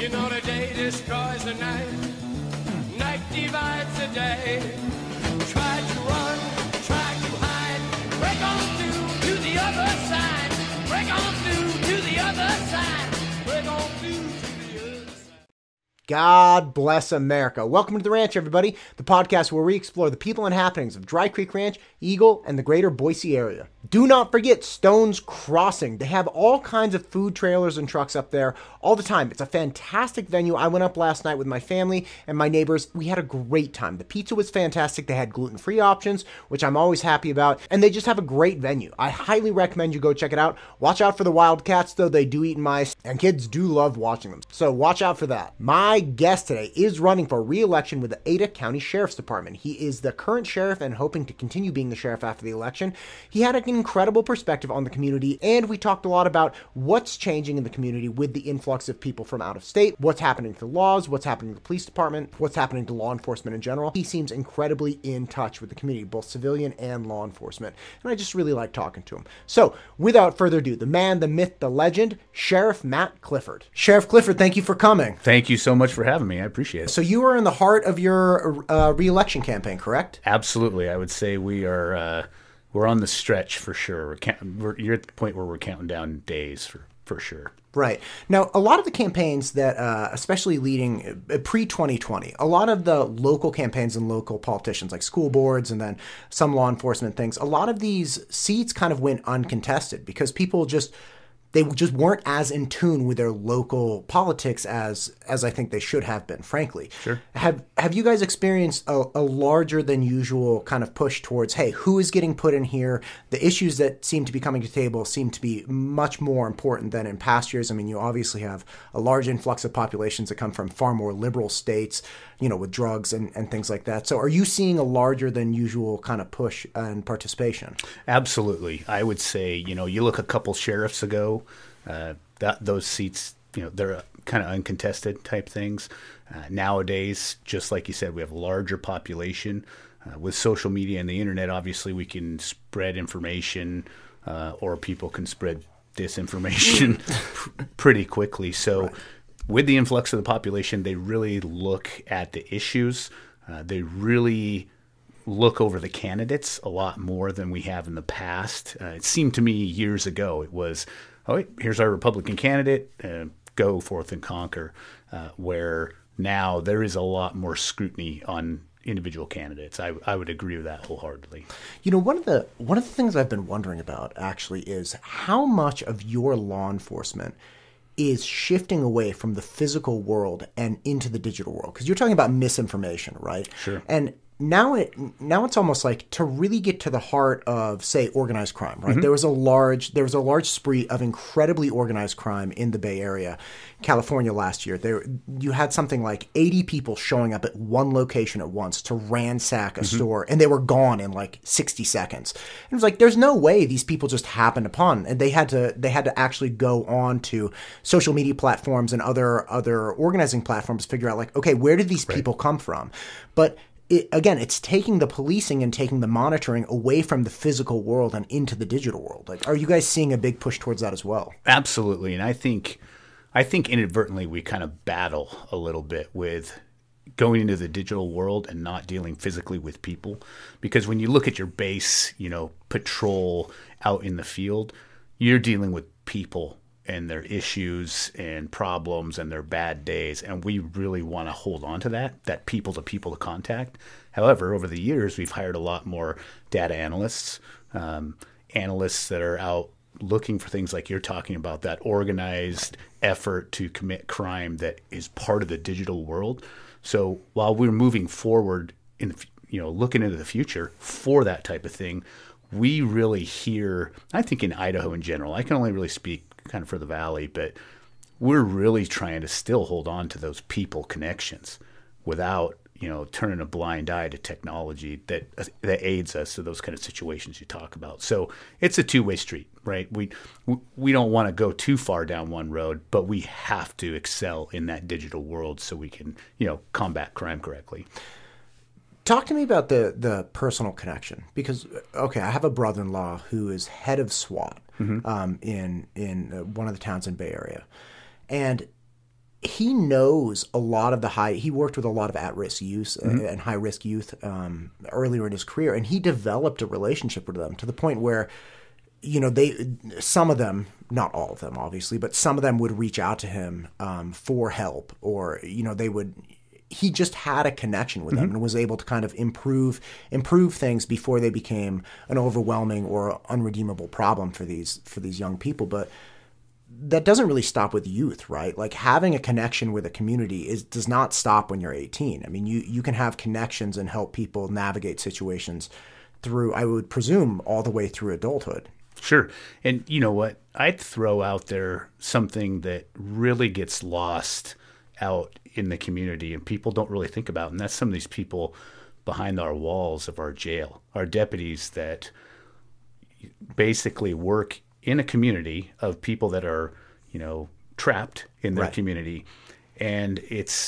You know the day destroys the night, night divides the day. Try to run, try to hide, break on through to the other side, break on through to the other side, break on through to the other side. God bless America. Welcome to The Ranch, everybody, the podcast where we explore the people and happenings of Dry Creek Ranch, Eagle, and the greater Boise area. Do not forget Stone's Crossing. They have all kinds of food trailers and trucks up there all the time. It's a fantastic venue. I went up last night with my family and my neighbors. We had a great time. The pizza was fantastic. They had gluten-free options, which I'm always happy about, and they just have a great venue. I highly recommend you go check it out. Watch out for the wildcats, though. They do eat mice, and kids do love watching them, so watch out for that. My guest today is running for re-election with the Ada County Sheriff's Department. He is the current sheriff and hoping to continue being the sheriff after the election. He had an incredible perspective on the community, and we talked a lot about what's changing in the community with the influx of people from out of state, what's happening to the laws, what's happening to the police department, what's happening to law enforcement in general. He seems incredibly in touch with the community, both civilian and law enforcement, and I just really like talking to him. So, without further ado, the man, the myth, the legend, Sheriff Matt Clifford. Sheriff Clifford, thank you for coming. Thank you so much for having me. I appreciate it. So you are in the heart of your re-election campaign, correct? Absolutely. I would say we are we're on the stretch for sure. You're at the point where we're counting down days for sure. Right. Now, a lot of the campaigns that, especially leading pre-2020, a lot of the local campaigns and local politicians like school boards and then some law enforcement things, a lot of these seats kind of went uncontested because people they just weren't as in tune with their local politics as I think they should have been, frankly. Sure. Have you guys experienced a larger than usual kind of push towards, hey, who is getting put in here? The issues that seem to be coming to the table seem to be much more important than in past years. I mean, you obviously have a large influx of populations that come from far more liberal states, you know, with drugs and things like that. So are you seeing a larger than usual kind of push and participation? Absolutely. I would say, you know, you look a couple sheriffs ago, those seats, you know, they're kind of uncontested type things. Nowadays, just like you said, we have a larger population. With social media and the internet, obviously we can spread information or people can spread disinformation pretty quickly. So with the influx of the population, they really look at the issues. They really look over the candidates a lot more than we have in the past. It seemed to me years ago it was, oh, here's our Republican candidate, go forth and conquer, where now there is a lot more scrutiny on individual candidates. I would agree with that wholeheartedly. You know, one of the things I've been wondering about actually is how much of your law enforcement is shifting away from the physical world and into the digital world. Because you're talking about misinformation, right? Sure. And now it's almost like to really get to the heart of, say, organized crime, right? Mm-hmm. There was a large spree of incredibly organized crime in the Bay Area, California last year. You had something like 80 people showing up at one location at once to ransack a store, and they were gone in like 60 seconds. And it was like, there's no way these people just happened upon, and they had to actually go on to social media platforms and other organizing platforms to figure out, like, okay, where did these people come from? But it's taking the policing and taking the monitoring away from the physical world and into the digital world. Like, are you guys seeing a big push towards that as well? Absolutely. And I think inadvertently we kind of battle a little bit with going into the digital world and not dealing physically with people. Because when you look at your base, you know, patrol out in the field, you're dealing with people and their issues and problems and their bad days. And we really want to hold on to that people-to-people contact. However, over the years, we've hired a lot more data analysts, analysts that are out looking for things like you're talking about, that organized effort to commit crime that is part of the digital world. So while we're moving forward looking into the future for that type of thing, we really hear, I think in Idaho in general, I can only really speak kind of for the Valley, but we're really trying to still hold on to those people connections without, you know, turning a blind eye to technology that aids us to those kind of situations you talk about. So it's a two-way street, right? We don't want to go too far down one road, but we have to excel in that digital world so we can, you know, combat crime correctly. Talk to me about the personal connection, because, okay, I have a brother-in-law who is head of SWAT in one of the towns in Bay Area. And he knows a lot of he worked with a lot of at-risk youth and high-risk youth earlier in his career, and he developed a relationship with them to the point where, some of them, not all of them obviously, but some of them would reach out to him for help, or, he just had a connection with them and was able to kind of improve things before they became an overwhelming or unredeemable problem for these young people. But that doesn't really stop with youth, right? Like, having a connection with a community does not stop when you're 18. I mean, you can have connections and help people navigate situations through, I would presume, all the way through adulthood. Sure. And you know what? I'd throw out there something that really gets lost out in the community and people don't really think about, and that's some of these people behind our walls of our jail, our deputies that basically work in a community of people that are, trapped in their community. And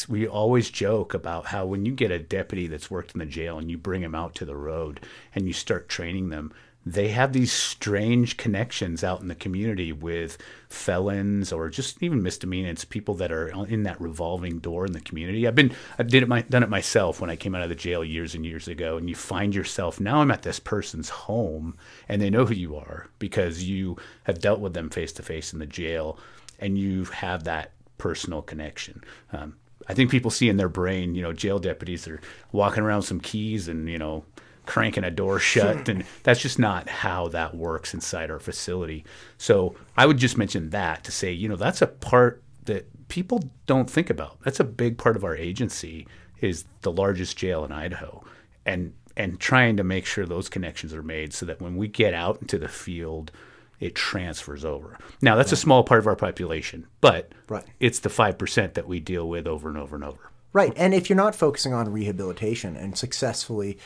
we always joke about how when you get a deputy that's worked in the jail and you bring him out to the road and you start training them, they have these strange connections out in the community with felons or just even misdemeanors, people that are in that revolving door in the community. I've done it myself when I came out of the jail years and years ago, and you find yourself, now I'm at this person's home and they know who you are because you have dealt with them face to face in the jail and you have that personal connection. I think people see in their brain, jail deputies are walking around with some keys and, cranking a door shut, and that's just not how that works inside our facility. So I would just mention that to say, that's a part that people don't think about. That's a big part of our agency, is the largest jail in Idaho, and trying to make sure those connections are made so that when we get out into the field, it transfers over. Now, that's a small part of our population, but it's the 5% that we deal with over and over and over. Right. And if you're not focusing on rehabilitation and successfully,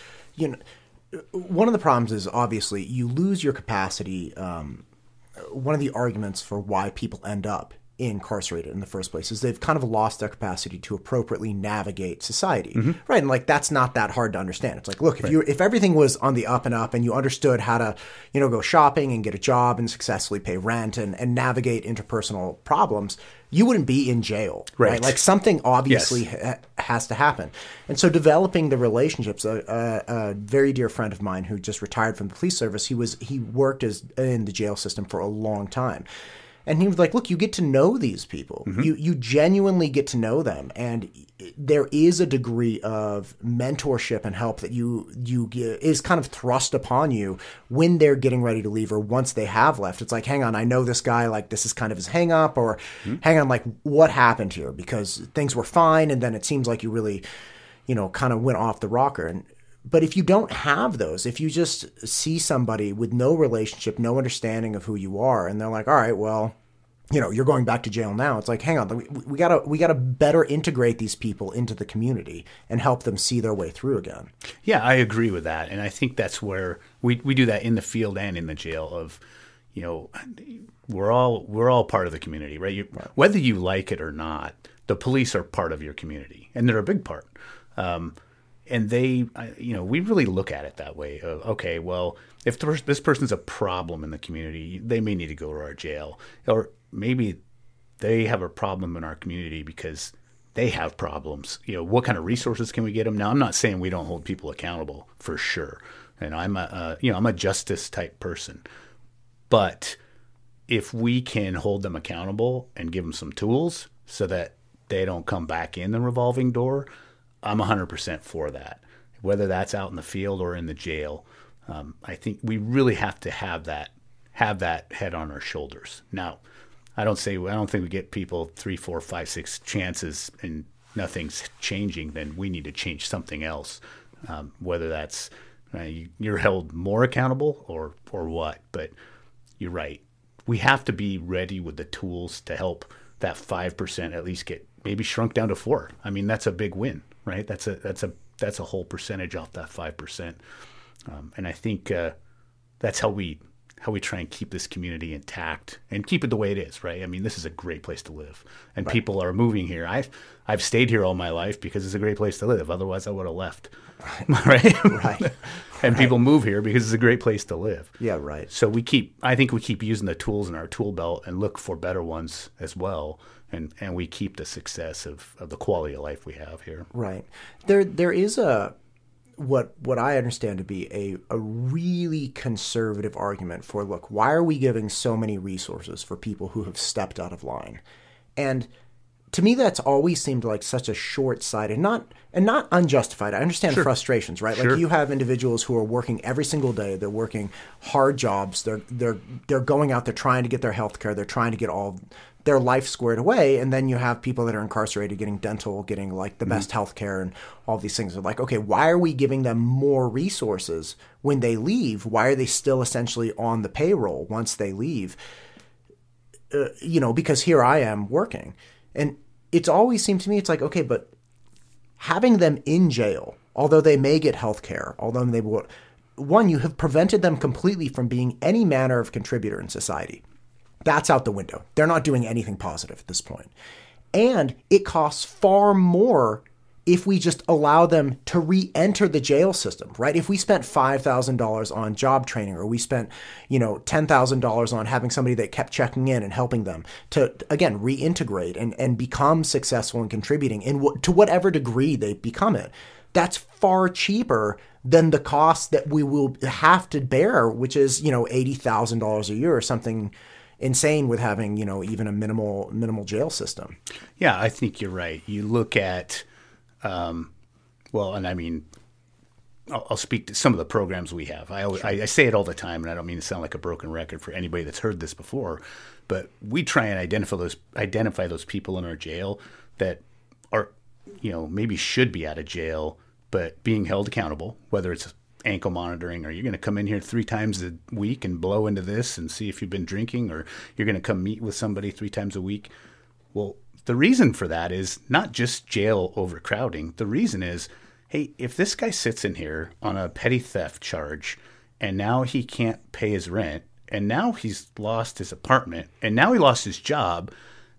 one of the problems is obviously you lose your capacity. One of the arguments for why people end up incarcerated in the first place is they've kind of lost their capacity to appropriately navigate society, right? And that's not that hard to understand. It's like, look, if everything was on the up and up and you understood how to, go shopping and get a job and successfully pay rent and navigate interpersonal problems, you wouldn't be in jail, right? Like, something obviously has to happen. And so developing the relationships, a very dear friend of mine who just retired from the police service, he worked in the jail system for a long time. And he was like, look, you get to know these people. You genuinely get to know them. And there is a degree of mentorship and help that is kind of thrust upon you when they're getting ready to leave or once they have left. It's like, hang on, I know this guy, like, this is kind of his hang up, or hang on, like, what happened here? Because things were fine and then it seems like you really, kind of went off the rocker. But if you don't have those, if you just see somebody with no relationship, no understanding of who you are, and they're like, all right, well, you're going back to jail now. It's like, hang on, we gotta better integrate these people into the community and help them see their way through again. Yeah, I agree with that. And I think that's where we do that in the field and in the jail of, we're all part of the community, right? Whether you like it or not, the police are part of your community, and they're a big part. And they, we really look at it that way. Okay, well, if this person's a problem in the community, they may need to go to our jail. Or maybe they have a problem in our community because they have problems. What kind of resources can we get them? Now, I'm not saying we don't hold people accountable, for sure. And I'm a justice type person. But if we can hold them accountable and give them some tools so that they don't come back in the revolving door, I'm 100% for that, whether that's out in the field or in the jail. I think we really have to have that head on our shoulders. Now, I don't think we get people 3, 4, 5, 6 chances and nothing's changing. Then we need to change something else, whether that's you're held more accountable or what. But you're right. We have to be ready with the tools to help that 5% at least get maybe shrunk down to 4. I mean, that's a big win. Right, that's a whole percentage off that 5%, and I think that's how we try and keep this community intact and keep it the way it is. Right, I mean, this is a great place to live, and people are moving here. I've stayed here all my life because it's a great place to live. Otherwise, I would have left. Right. And people move here because it's a great place to live. Yeah, right. So I think we keep using the tools in our tool belt and look for better ones as well. and we keep the success of the quality of life we have here. Right. There is what I understand to be a really conservative argument for, look, why are we giving so many resources for people who have stepped out of line? And to me, that's always seemed like such a short-sighted, not unjustified. I understand frustrations, right? Like you have individuals who are working every single day. They're working hard jobs. They're going out. They're trying to get their health care. They're trying to get all their life squared away. And then you have people that are incarcerated getting dental, getting like the best health care and all these things. They're like, okay, why are we giving them more resources when they leave? Why are they still essentially on the payroll once they leave? Because here I am working. And it's always seemed to me, it's like, okay, but having them in jail, although they may get health care, although they will, one, you have prevented them completely from being any manner of contributor in society. That's out the window. They're not doing anything positive at this point. And it costs far more if we just allow them to re-enter the jail system, right? If we spent $5,000 on job training, or we spent, $10,000 on having somebody that kept checking in and helping them to, again, reintegrate and become successful and contributing to whatever degree they become it, that's far cheaper than the cost that we will have to bear, which is, $80,000 a year or something insane with having, even a minimal jail system. Yeah, I think you're right. You look at, and I mean, I'll speak to some of the programs we have. I say it all the time, and I don't mean to sound like a broken record for anybody that's heard this before, but we try and identify those people in our jail that are, maybe should be out of jail, but being held accountable, whether it's ankle monitoring, or you're going to come in here 3 times a week and blow into this and see if you've been drinking, or you're going to come meet with somebody 3 times a week. Well, the reason for that is not just jail overcrowding. The reason is, hey, if this guy sits in here on a petty theft charge, and now he can't pay his rent, and now he's lost his apartment, and now he lost his job,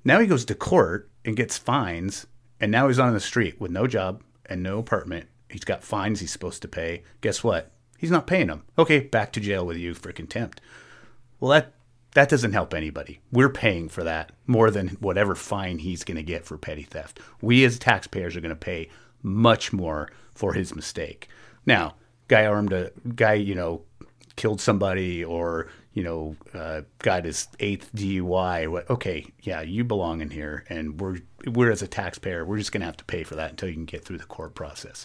now he goes to court and gets fines, and now he's on the street with no job and no apartment. He's got fines he's supposed to pay. Guess what? He's not paying them. Okay, back to jail with you for contempt. Well, that doesn't help anybody. We're paying for that more than whatever fine he's going to get for petty theft. We as taxpayers are going to pay much more for his mistake. Now, guy killed somebody, or, got his 8th DUI. Okay, yeah, you belong in here, and we're as a taxpayer, we're just going to have to pay for that until you can get through the court process.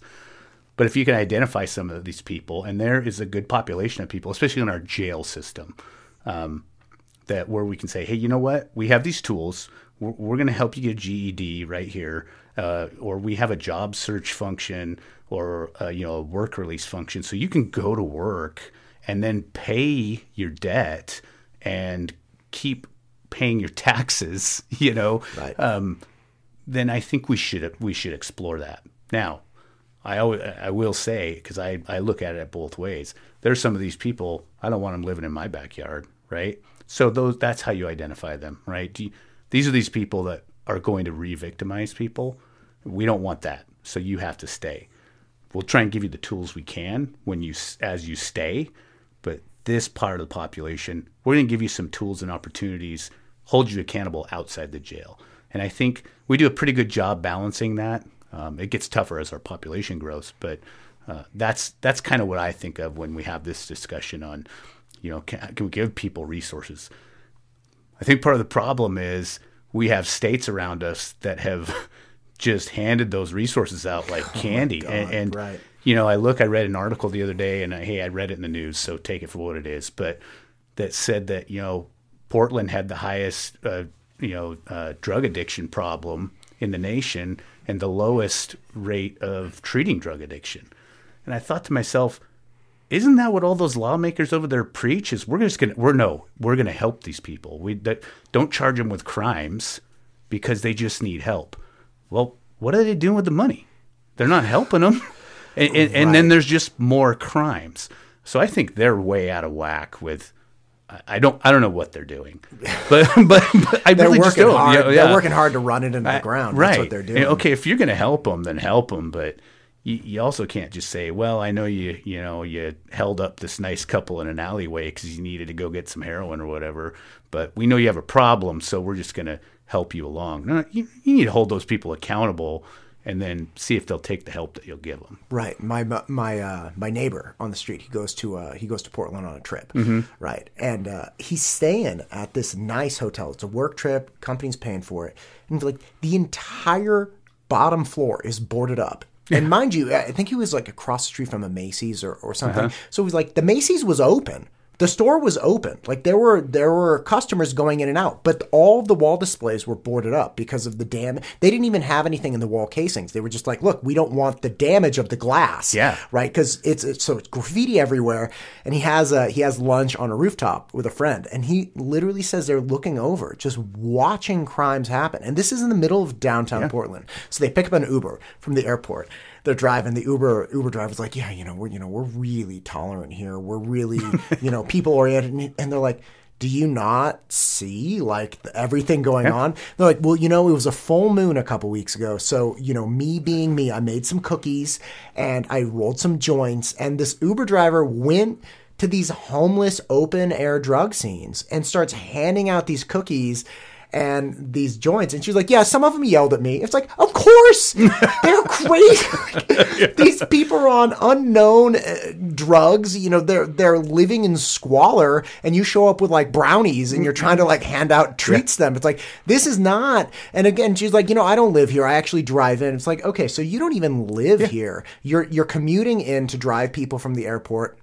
But if you can identify some of these people, and there is a good population of people, especially in our jail system, that where we can say, hey, you know what? We have these tools. We're going to help you get a GED right here, or we have a job search function, or a work release function, so you can go to work and then pay your debt and keep paying your taxes. Right. Then I think we should explore that. Now, I will say, because I look at it both ways. There's some of these people, I don't want them living in my backyard, right? So that's how you identify them, right? These are these people that are going to re-victimize people. We don't want that, so you have to stay. We'll try and give you the tools we can as you stay, but this part of the population, we're going to give you some tools and opportunities, hold you accountable outside the jail. And I think we do a pretty good job balancing that. It gets tougher as our population grows, but that's kind of what I think of when we have this discussion on, can we give people resources? I think part of the problem is we have states around us that have just handed those resources out like candy. God, and right. I read an article the other day, and I read it in the news, so take it for what it is, but that said that, Portland had the highest, drug addiction problem in the nation and the lowest rate of treating drug addiction. And I thought to myself, isn't that what all those lawmakers over there preach? Is we're going to help these people. We don't charge them with crimes because they just need help. Well, what are they doing with the money? They're not helping them. And then there's just more crimes. So I think they're way out of whack with. I don't know what they're doing, but I really just don't. Hard. They're working hard to run it into the ground. Right. That's what they're doing. Okay, if you're going to help them, then help them. But you also can't just say, well, I know you held up this nice couple in an alleyway because you needed to go get some heroin or whatever, but we know you have a problem, so we're just going to help you along. No, you need to hold those people accountable and then see if they'll take the help that you'll give them. Right. My neighbor on the street, he goes to Portland on a trip. Right. And he's staying at this nice hotel. It's a work trip. Company's paying for it. And like the entire bottom floor is boarded up. And mind you, I think he was like across the street from a Macy's or something. So it was like the Macy's was open. The store was open. Like there were customers going in and out, but all of the wall displays were boarded up because of the damage. They didn't even have anything in the wall casings. They were just like, look, we don't want the damage of the glass. Yeah. Right. Because it's graffiti everywhere. And he has lunch on a rooftop with a friend. And he literally says they're looking over, just watching crimes happen. And this is in the middle of downtown Portland. So they pick up an Uber from the airport. They're driving. The Uber driver's like, yeah, we're really tolerant here. We're really, people oriented. And they're like, do you not see like everything going on? They're like, well, it was a full moon a couple weeks ago. So, me being me, I made some cookies and I rolled some joints. And this Uber driver went to these homeless open air drug scenes and starts handing out these cookies and these joints. And she's like, yeah, some of them yelled at me. It's like, of course, they're crazy. These people are on unknown drugs. They're living in squalor, and you show up with like brownies and you're trying to like hand out treats to them. It's like, this is not. And again, she's like, I don't live here. I actually drive in. It's like, okay, so you don't even live here. You're commuting in to drive people from the airport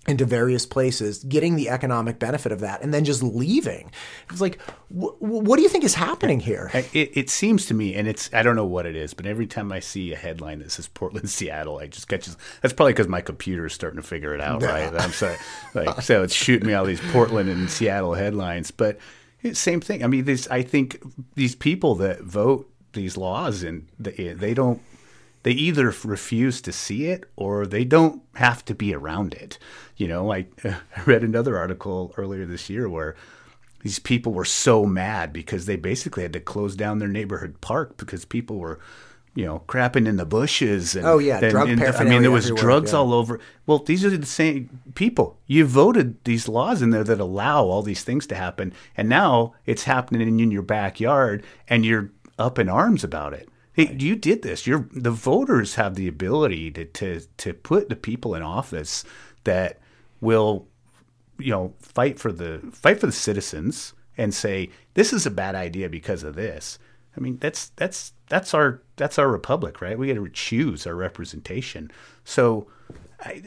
into various places, getting the economic benefit of that, and then just leaving. It's like, what do you think is happening here? It seems to me, and I don't know what it is, but every time I see a headline that says Portland, Seattle, I just catches. That's probably because my computer is starting to figure it out, right? I'm sorry, so it's shooting me all these Portland and Seattle headlines, but it's same thing. I mean, I think these people that vote these laws, and they don't. They either refuse to see it or they don't have to be around it. I read another article earlier this year where these people were so mad because they basically had to close down their neighborhood park because people were, crapping in the bushes. And, drug paraphernalia. There was drugs all over. Well, these are the same people. You voted these laws in there that allow all these things to happen, and now it's happening in your backyard, and you're up in arms about it. Hey, you did this. The voters have the ability to put the people in office that will, fight for the citizens and say this is a bad idea because of this. I mean, that's our republic, right? We got to choose our representation. So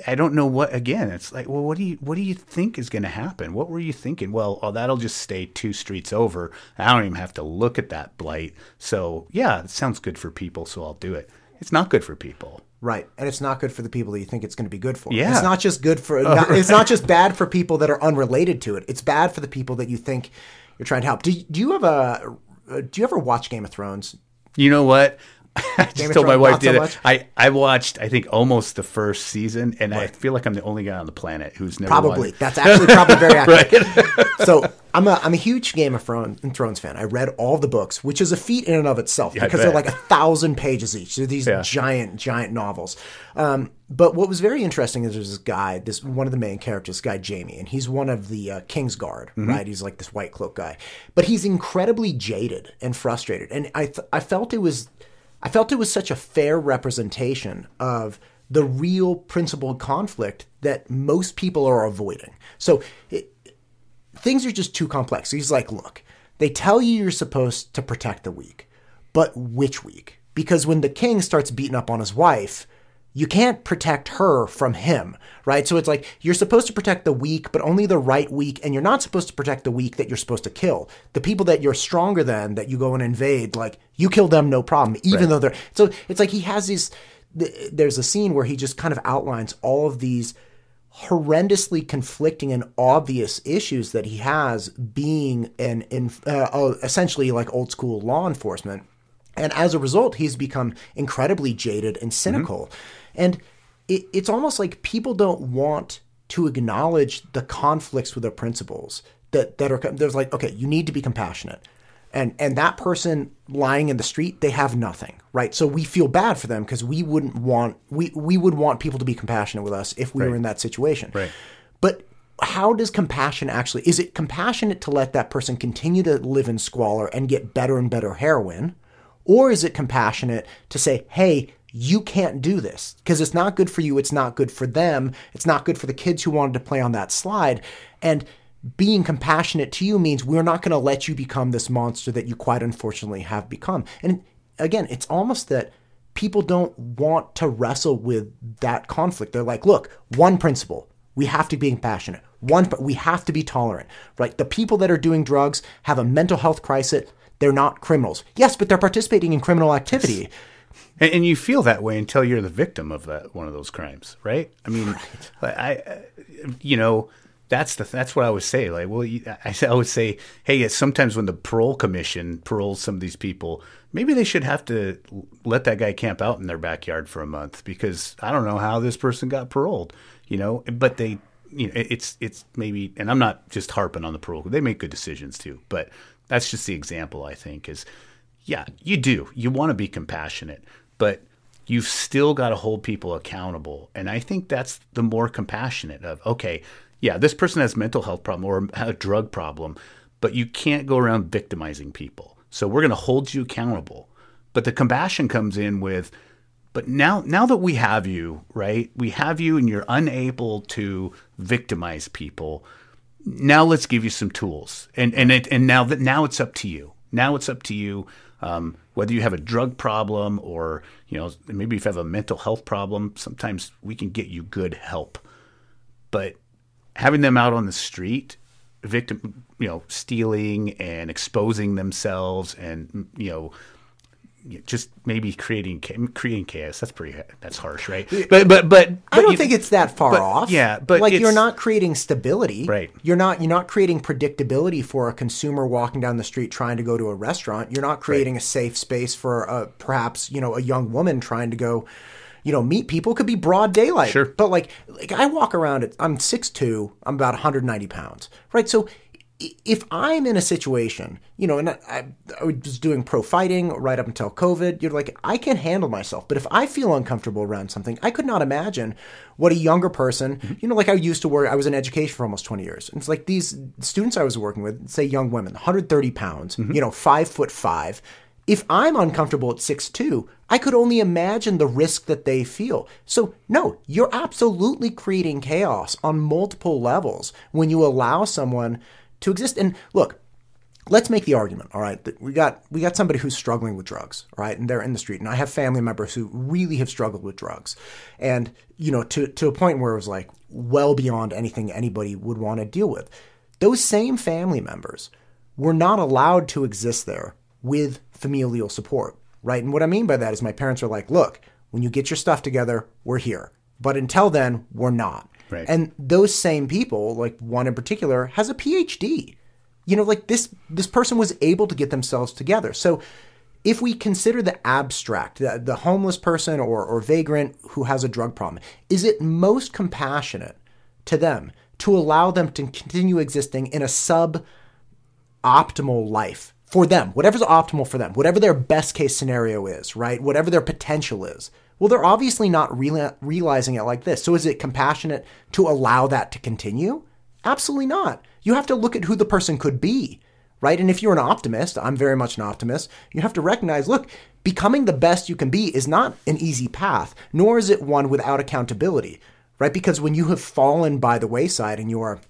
I don't know what. Again, it's like, well, what do you think is going to happen? What were you thinking? Well, that'll just stay 2 streets over. I don't even have to look at that blight. So yeah, it sounds good for people, so I'll do it. It's not good for people. Right, and it's not good for the people that you think it's going to be good for. Yeah. It's not just good for. It's not just bad for people that are unrelated to it. It's bad for the people that you think you're trying to help. Do you ever watch Game of Thrones? You know what? I just told my wife the other. I watched, I think, almost the first season, and I feel like I'm the only guy on the planet who's never probably. Watched. That's actually probably very accurate. So I'm a huge Game of Thrones fan. I read all the books, which is a feat in and of itself because they're like 1,000 pages each. They're these giant novels. But what was very interesting is there's this guy, one of the main characters, this guy Jamie, and he's one of the King's Guard, right? He's like this white cloak guy, but he's incredibly jaded and frustrated, and I felt it was such a fair representation of the real principled conflict that most people are avoiding. So things are just too complex. He's like, look, they tell you you're supposed to protect the weak, but which weak? Because when the king starts beating up on his wife, you can't protect her from him, right? So it's like you're supposed to protect the weak, but only the right weak, and you're not supposed to protect the weak that you're supposed to kill. The people that you're stronger than, that you go and invade, like you kill them no problem, even though they're... So it's like he has these... There's a scene where he just kind of outlines all of these horrendously conflicting and obvious issues that he has being essentially like old school law enforcement. And as a result, he's become incredibly jaded and cynical. And it's almost like people don't want to acknowledge the conflicts with their principles that are, there's like, okay, you need to be compassionate. And that person lying in the street, they have nothing, right? So we feel bad for them because we would want people to be compassionate with us if we were in that situation. Right. But how does compassion actually, is it compassionate to let that person continue to live in squalor and get better and better heroin? Or is it compassionate to say, hey, you can't do this because it's not good for you. It's not good for them. It's not good for the kids who wanted to play on that slide. And being compassionate to you means we're not going to let you become this monster that you quite unfortunately have become. And again, it's almost that people don't want to wrestle with that conflict. They're like, look, one principle, we have to be compassionate. We have to be tolerant, right? The people that are doing drugs have a mental health crisis. They're not criminals. Yes, but they're participating in criminal activity. And you feel that way until you're the victim of one of those crimes, right? I mean, that's what I would say. Like, well, I would say, hey, sometimes when the parole commission paroles some of these people, maybe they should have to let that guy camp out in their backyard for a month because I don't know how this person got paroled, But they, it's maybe, and I'm not just harping on the parole. They make good decisions too, but that's just the example I think is, yeah, you want to be compassionate, but you've still got to hold people accountable. And I think that's the more compassionate of, okay, yeah, this person has a mental health problem or a drug problem, but you can't go around victimizing people. So we're going to hold you accountable. But the compassion comes in with, but now that we have you, right? We have you and you're unable to victimize people. Now let's give you some tools. And now it's up to you. Now it's up to you. Whether you have a drug problem or, maybe if you have a mental health problem, sometimes we can get you good help. But having them out on the street, stealing and exposing themselves and, just maybe creating chaos. That's harsh, right? But I don't think it's that far off. Yeah, but like you're not creating stability. Right. You're not creating predictability for a consumer walking down the street trying to go to a restaurant. You're not creating a safe space for perhaps a young woman trying to go meet people. It could be broad daylight. Sure. But like I walk around, I'm 6'2", I'm about 190 pounds, right? So if I'm in a situation, and I was doing pro fighting right up until COVID, you're like, I can handle myself. But if I feel uncomfortable around something, I could not imagine what a younger person, like I used to work, I was in education for almost 20 years. And it's like these students I was working with, say young women, 130 pounds, 5'5". If I'm uncomfortable at 6'2", I could only imagine the risk that they feel. So no, you're absolutely creating chaos on multiple levels when you allow someone to exist. And look, let's make the argument, all right, that we got somebody who's struggling with drugs, all right, and they're in the street. And I have family members who really have struggled with drugs. And, to a point where it was like well beyond anything anybody would want to deal with. Those same family members were not allowed to exist there with familial support, right? And what I mean by that is my parents are like, look, when you get your stuff together, we're here. But until then, we're not. Right. And those same people, like one in particular, has a PhD. Like this person was able to get themselves together. So if we consider the abstract, the homeless person or vagrant who has a drug problem, is it most compassionate to them to allow them to continue existing in a suboptimal life for them, whatever's optimal for them, whatever their best case scenario is, right? Whatever their potential is. Well, they're obviously not realizing it like this. So is it compassionate to allow that to continue? Absolutely not. You have to look at who the person could be, right? And if you're an optimist, I'm very much an optimist, you have to recognize, look, becoming the best you can be is not an easy path, nor is it one without accountability, right? Because when you have fallen by the wayside and you are,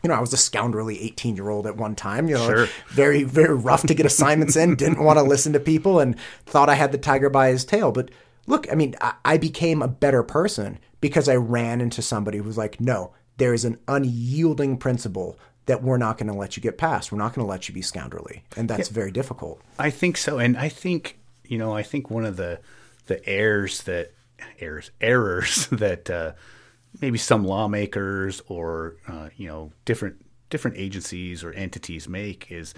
I was a scoundrelly 18-year-old at one time, Sure. very, very rough to get assignments in, didn't want to listen to people and thought I had the tiger by his tail. But look, I mean, I became a better person because I ran into somebody who was like, no, there is an unyielding principle that we're not going to let you get past. We're not going to let you be scoundrelly. And that's very difficult. I think so. And I think, one of the errors that maybe some lawmakers or, different agencies or entities make is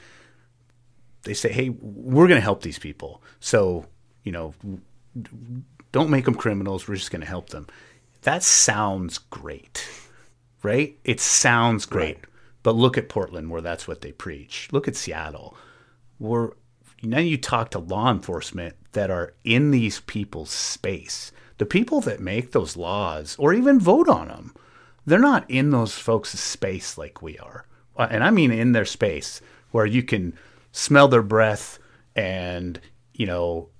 they say, hey, we're going to help these people. So, don't make them criminals. We're just going to help them. That sounds great, right? It sounds great. Right. But look at Portland where that's what they preach. Look at Seattle where now you talk to law enforcement that are in these people's space. The people that make those laws or even vote on them, they're not in those folks' space like we are. And I mean in their space where you can smell their breath and,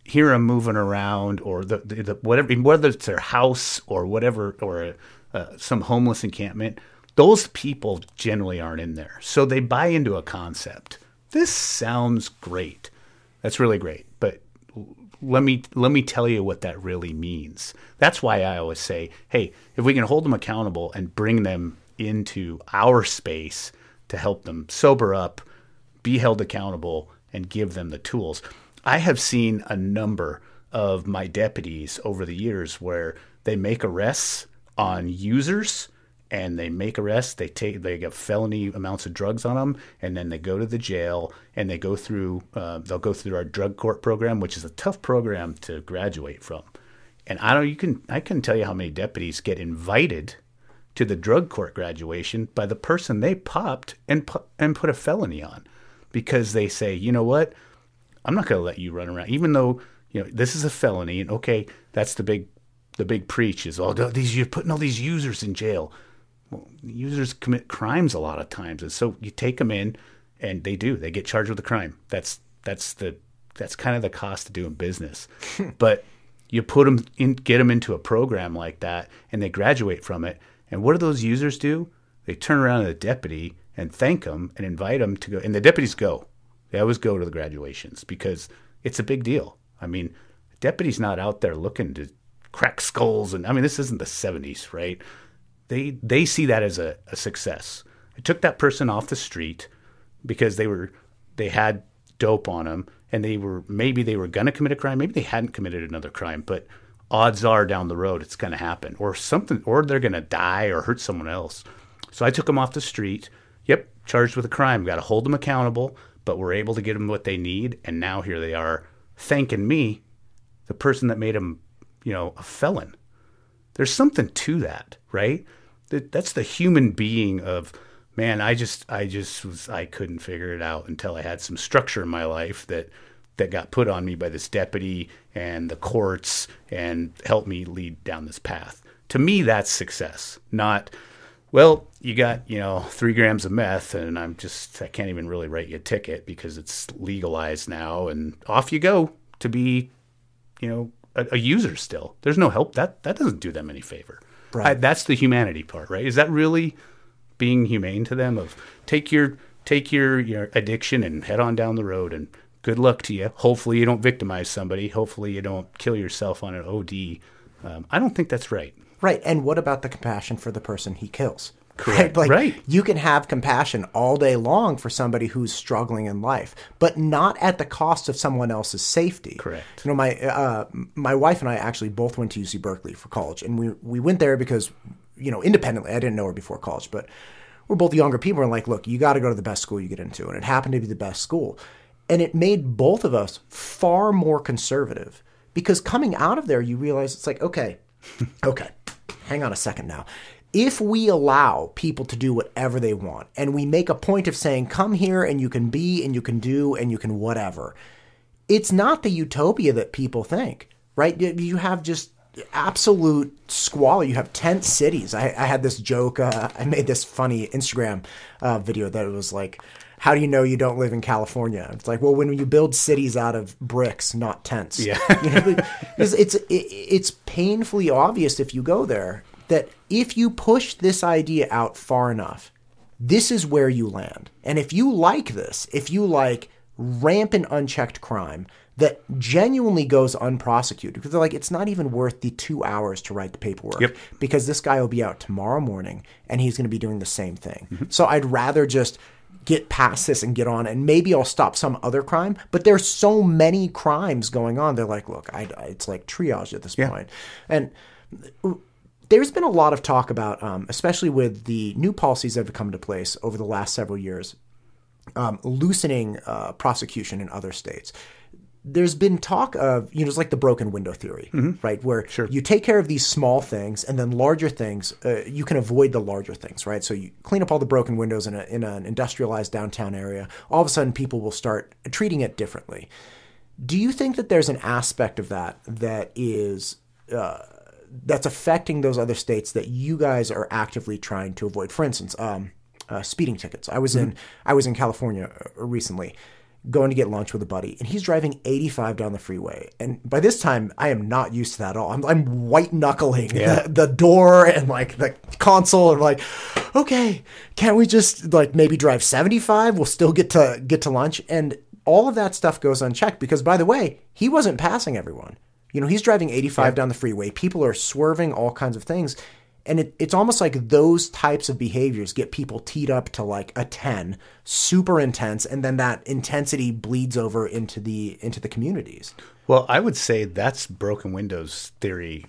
hear them moving around, or the whatever, whether it's their house or whatever, or some homeless encampment. Those people generally aren't in there. So they buy into a concept. This sounds great. That's really great. But let me tell you what that really means. That's why I always say, hey, if we can hold them accountable and bring them into our space to help them sober up, be held accountable, and give them the tools. I have seen a number of my deputies over the years where they make arrests on users, and they make arrests. They get felony amounts of drugs on them, and then they go to the jail, and they go through. They'll go through our drug court program, which is a tough program to graduate from. And I can tell you how many deputies get invited to the drug court graduation by the person they popped and put a felony on, because they say, you know what, I'm not going to let you run around, even though this is a felony. And okay, that's the big preach is, you're putting all these users in jail. Well, users commit crimes a lot of times, and so you take them in, and they get charged with a crime. That's kind of the cost of doing business. But you put them in, get them into a program like that, and they graduate from it. And what do those users do? They turn around to the deputy and thank them and invite them to go. And the deputies go. They always go to the graduations because it's a big deal. I mean, the deputy's not out there looking to crack skulls, and I mean, this isn't the 70s, right? They see that as a success. I took that person off the street because they had dope on them, and maybe they were going to commit a crime, maybe they hadn't committed another crime, but odds are down the road it's going to happen, or something, or they're going to die or hurt someone else. So I took them off the street. Yep, charged with a crime. Got to hold them accountable, but we're able to get them what they need, and now here they are thanking me, the person that made them, a felon. There's something to that, right? That's the human being of, man, I couldn't figure it out until I had some structure in my life that got put on me by this deputy and the courts and helped me lead down this path. To me, that's success. Not, well, you got, 3 grams of meth and I can't even really write you a ticket because it's legalized now, and off you go to be, a user still. There's no help. That doesn't do them any favor. Right. That's the humanity part, right? Is that really being humane to them? Of take your addiction and head on down the road, and good luck to you. Hopefully you don't victimize somebody. Hopefully you don't kill yourself on an OD. I don't think that's right. Right. And what about the compassion for the person he kills? Correct. Right? You can have compassion all day long for somebody who's struggling in life, but not at the cost of someone else's safety. Correct. My wife and I actually both went to UC Berkeley for college, and we went there because, independently. I didn't know her before college, but we're both younger people. And like, look, you got to go to the best school you get into, and it happened to be the best school, and it made both of us far more conservative, because coming out of there, you realize it's like, okay, hang on a second now. If we allow people to do whatever they want, and we make a point of saying, come here and you can be and you can do and you can whatever, it's not the utopia that people think, right? You have just absolute squalor. You have tent cities. I had this joke. I made this funny Instagram video that was like, how do you know you don't live in California? It's like, well, when you build cities out of bricks, not tents. Yeah. It's painfully obvious if you go there that if you push this idea out far enough, this is where you land. And if you like this, if you like rampant unchecked crime that genuinely goes unprosecuted, because they're like, it's not even worth the 2 hours to write the paperwork, yep, because this guy will be out tomorrow morning and he's going to be doing the same thing. Mm-hmm. So I'd rather just get past this and get on, and maybe I'll stop some other crime. But there's so many crimes going on. They're like, look, it's like triage at this point. And there's been a lot of talk about, especially with the new policies that have come into place over the last several years, loosening prosecution in other states. There's been talk of, it's like the broken window theory, mm-hmm, right? Where you take care of these small things, and then larger things, you can avoid the larger things, right? So you clean up all the broken windows in an industrialized downtown area. All of a sudden, people will start treating it differently. Do you think that there's an aspect of that is that's affecting those other states that you guys are actively trying to avoid? For instance, speeding tickets. I was in California recently, going to get lunch with a buddy, and he's driving 85 down the freeway. And by this time, I am not used to that at all. I'm white knuckling the door and like the console, and like, okay, can't we just like maybe drive 75? We'll still get to lunch. And all of that stuff goes unchecked because, by the way, he wasn't passing everyone. He's driving 85 down the freeway. People are swerving, all kinds of things. And it's almost like those types of behaviors get people teed up to like a 10, super intense, and then that intensity bleeds over into the communities. Well, I would say that's broken windows theory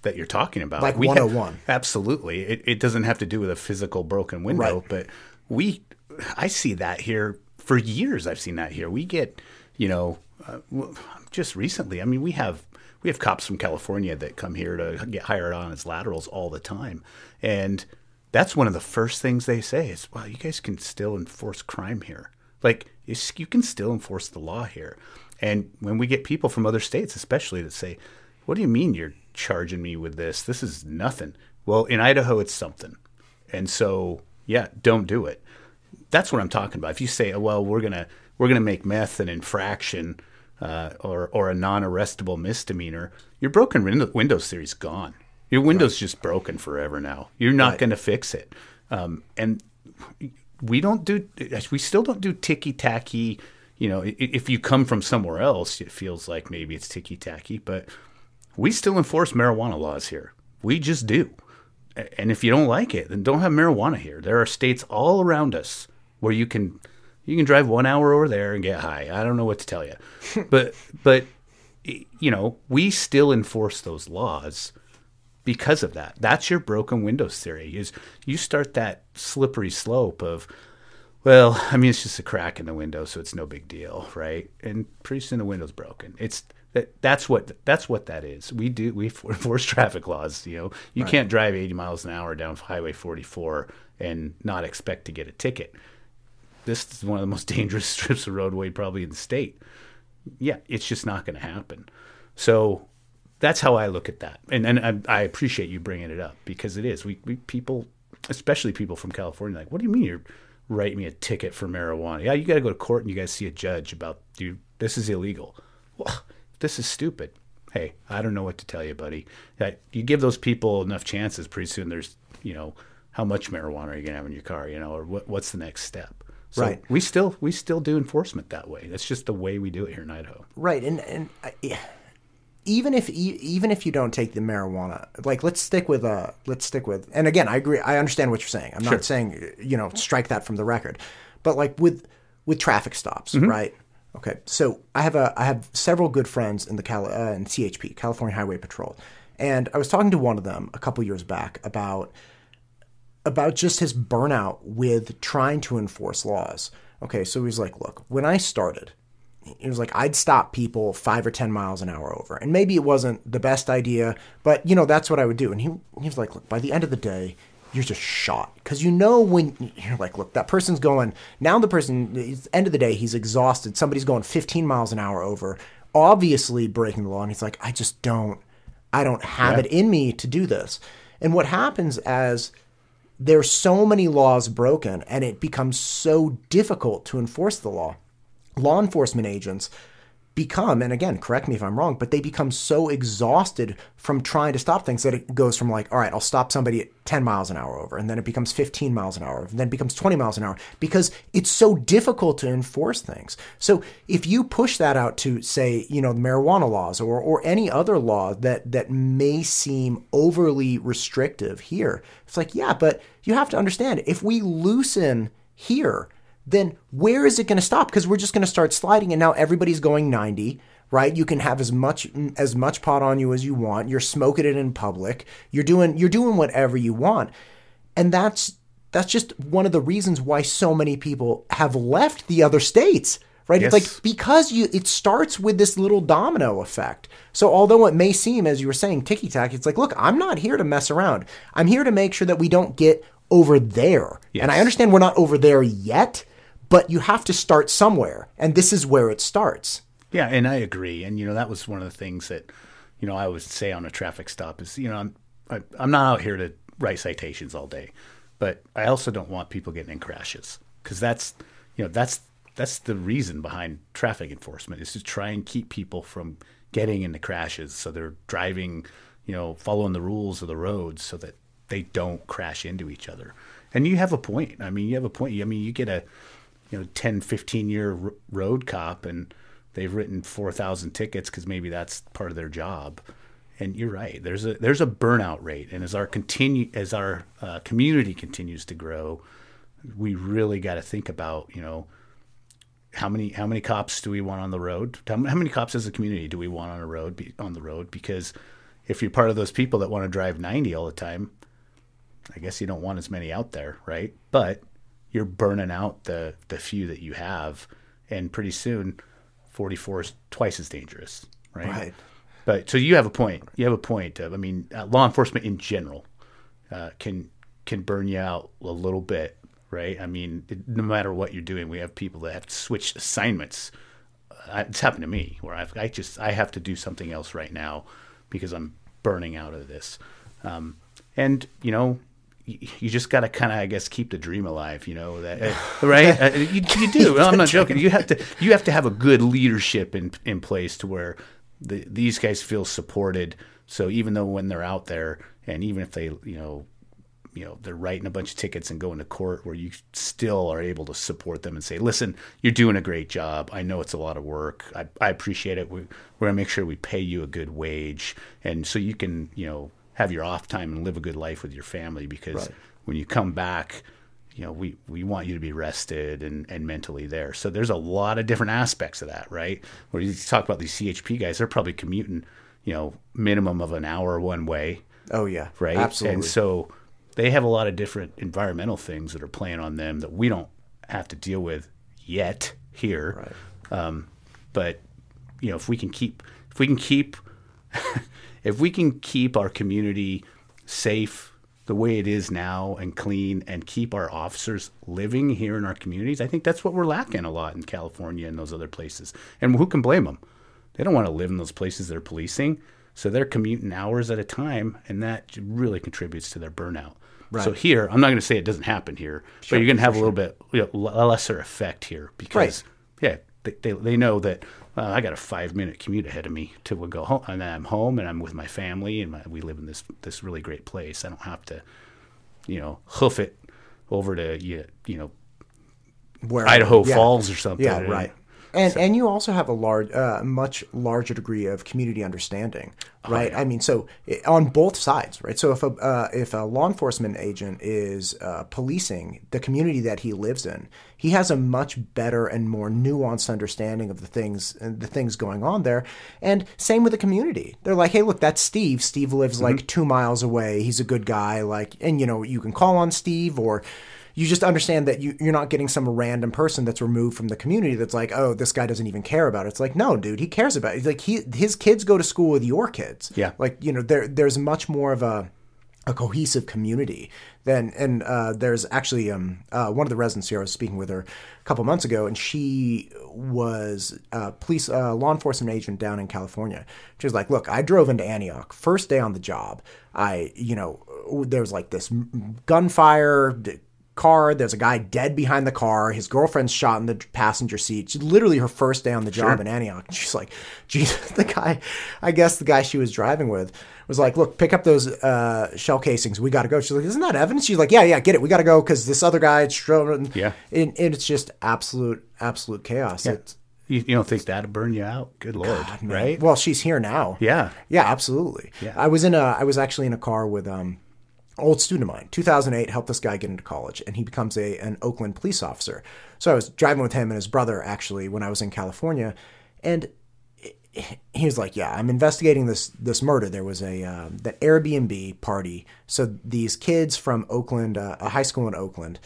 that you're talking about. Like 101. Absolutely. It doesn't have to do with a physical broken window, but I see that here for years. I've seen that here. We get, just recently, I mean, we have cops from California that come here to get hired on as laterals all the time. And that's one of the first things they say is, well, you guys can still enforce crime here. Like, you can still enforce the law here. And when we get people from other states, especially, that say, what do you mean you're charging me with this? This is nothing. Well, in Idaho, it's something. And so, yeah, don't do it. That's what I'm talking about. If you say, well, we're gonna make meth an infraction, or a non-arrestable misdemeanor, your broken windows theory's gone. Your window's just broken forever now. You're not going to fix it. And we still don't do ticky-tacky. If you come from somewhere else, it feels like maybe it's ticky-tacky, but we still enforce marijuana laws here. We just do. And if you don't like it, then don't have marijuana here. There are states all around us where you can drive 1 hour over there and get high. I don't know what to tell you. But we still enforce those laws because of that. That's your broken windows theory, is you start that slippery slope of, well, I mean, it's just a crack in the window, so it's no big deal, right? And pretty soon the window's broken. That's what that is. We enforce traffic laws. You can't drive 80 miles an hour down Highway 44 and not expect to get a ticket. This is one of the most dangerous strips of roadway probably in the state. Yeah, it's just not going to happen. So that's how I look at that. And I appreciate you bringing it up because it is. We people, especially people from California, like, what do you mean you're writing me a ticket for marijuana? Yeah, you got to go to court and you guys see a judge about, dude, this is illegal. Well, this is stupid. Hey, I don't know what to tell you, buddy. You give those people enough chances, pretty soon there's, how much marijuana are you going to have in your car, or what's the next step? So right. We still do enforcement that way. That's just the way we do it here in Idaho. Right, and even if you don't take the marijuana, like let's stick with. And again, I agree. I understand what you're saying. I'm not saying strike that from the record, but like with traffic stops, right? Okay, so I have several good friends in the in CHP, California Highway Patrol, and I was talking to one of them a couple years back about just his burnout with trying to enforce laws. Okay, so he's like, look, when I started, it was like I'd stop people 5 or 10 miles an hour over. And maybe it wasn't the best idea, but, that's what I would do. And he was like, look, by the end of the day, you're just shot. Because when you're like, look, that person's going, now the person, at the end of the day, he's exhausted. Somebody's going 15 miles an hour over, obviously breaking the law. And he's like, I don't have it in me to do this. And what happens as there's so many laws broken and it becomes so difficult to enforce the law enforcement agents become, and again, correct me if I'm wrong, but they become so exhausted from trying to stop things that it goes from like, all right, I'll stop somebody at 10 miles an hour over, and then it becomes 15 miles an hour, and then it becomes 20 miles an hour, because it's so difficult to enforce things. So if you push that out to, say, the marijuana laws or any other law that may seem overly restrictive here, it's like, yeah, but you have to understand, if we loosen here, then where is it going to stop? Because we're just going to start sliding, and now everybody's going 90, right? You can have as much pot on you as you want. You're smoking it in public. You're doing whatever you want, and that's just one of the reasons why so many people have left the other states, right? Yes. It's like because it starts with this little domino effect. So although it may seem, as you were saying, ticky-tacky, it's like, look, I'm not here to mess around. I'm here to make sure that we don't get over there. Yes. And I understand we're not over there yet, but you have to start somewhere, and this is where it starts. Yeah, and I agree. And, that was one of the things that, I would say on a traffic stop is, I'm not out here to write citations all day, but I also don't want people getting in crashes, because that's the reason behind traffic enforcement, is to try and keep people from getting into crashes. So they're driving, following the rules of the roads so that they don't crash into each other. And you have a point. I mean, you get a 10, 15-year road cop, and they've written 4,000 tickets because maybe that's part of their job. And you're right. There's a burnout rate, and as our community continues to grow, we really got to think about how many cops do we want on the road? How many cops as a community do we want on the road? Because if you're part of those people that want to drive 90 all the time, I guess you don't want as many out there, right? But you're burning out the few that you have, and pretty soon 44 is twice as dangerous, right? Right. But so you have a point. Law enforcement in general can burn you out a little bit, right? I mean, no matter what you're doing, we have people that have to switch assignments. It's happened to me where I have to do something else right now because I'm burning out of this. And you just got to kind of, I guess, keep the dream alive, right? You do. I'm not joking. You have to have a good leadership in place to where these guys feel supported. So even though when they're out there, and even if they, they're writing a bunch of tickets and going to court, where you still are able to support them and say, listen, you're doing a great job. I know it's a lot of work. I appreciate it. We're going to make sure we pay you a good wage. And so you can, have your off time and live a good life with your family, because when you come back, we want you to be rested and mentally there. So there's a lot of different aspects of that, right? Where you talk about these CHP guys, they're probably commuting, minimum of an hour one way. Oh yeah. Right. Absolutely. And so they have a lot of different environmental things that are playing on them that we don't have to deal with yet here. Right. But if we can keep if we can keep our community safe the way it is now and clean, and keep our officers living here in our communities, I think that's what we're lacking a lot in California and those other places. And who can blame them? They don't want to live in those places they're policing, so they're commuting hours at a time, and that really contributes to their burnout. Right. So here, I'm not going to say it doesn't happen here, but you're going to have a little bit lesser effect here, because they know that I got a 5-minute commute ahead of me to go home, and then I'm home and I'm with my family, and we live in this really great place. I don't have to, hoof it over to Idaho Falls or something. Yeah, right. And you also have a much larger degree of community understanding, right? Oh, yeah. I mean, so on both sides, right? So if a law enforcement agent is policing the community that he lives in, he has a much better and more nuanced understanding of the things going on there. And same with the community. They're like, hey, look, that's Steve. Steve lives like 2 miles away. He's a good guy. And you can call on Steve, or you just understand that you're not getting some random person that's removed from the community that's like, oh, this guy doesn't even care about it. It's like, no, dude, he cares about it. Like his kids go to school with your kids. Yeah. Like, there's much more of a cohesive community than, and there's actually one of the residents here, I was speaking with her a couple months ago, and she was a law enforcement agent down in California. She was like, look, I drove into Antioch, first day on the job. There was like this gunfire car. There's a guy dead behind the car. His girlfriend's shot in the passenger seat. She's literally her first day on the job in Antioch. And she's like, Jesus, the guy she was driving with was like, look, pick up those shell casings. We got to go. She's like, isn't that evidence? She's like, yeah, get it. We got to go because this other guy, and it's just absolute chaos. Yeah. You don't think that'd burn you out? Good Lord, God, right? Well, she's here now. Yeah, absolutely. Yeah. I was actually in a car with old student of mine, 2008, helped this guy get into college, and he becomes an Oakland police officer. So I was driving with him and his brother, actually, when I was in California, and he was like, yeah, I'm investigating this murder. There was that Airbnb party. So these kids from Oakland, a high school in Oakland,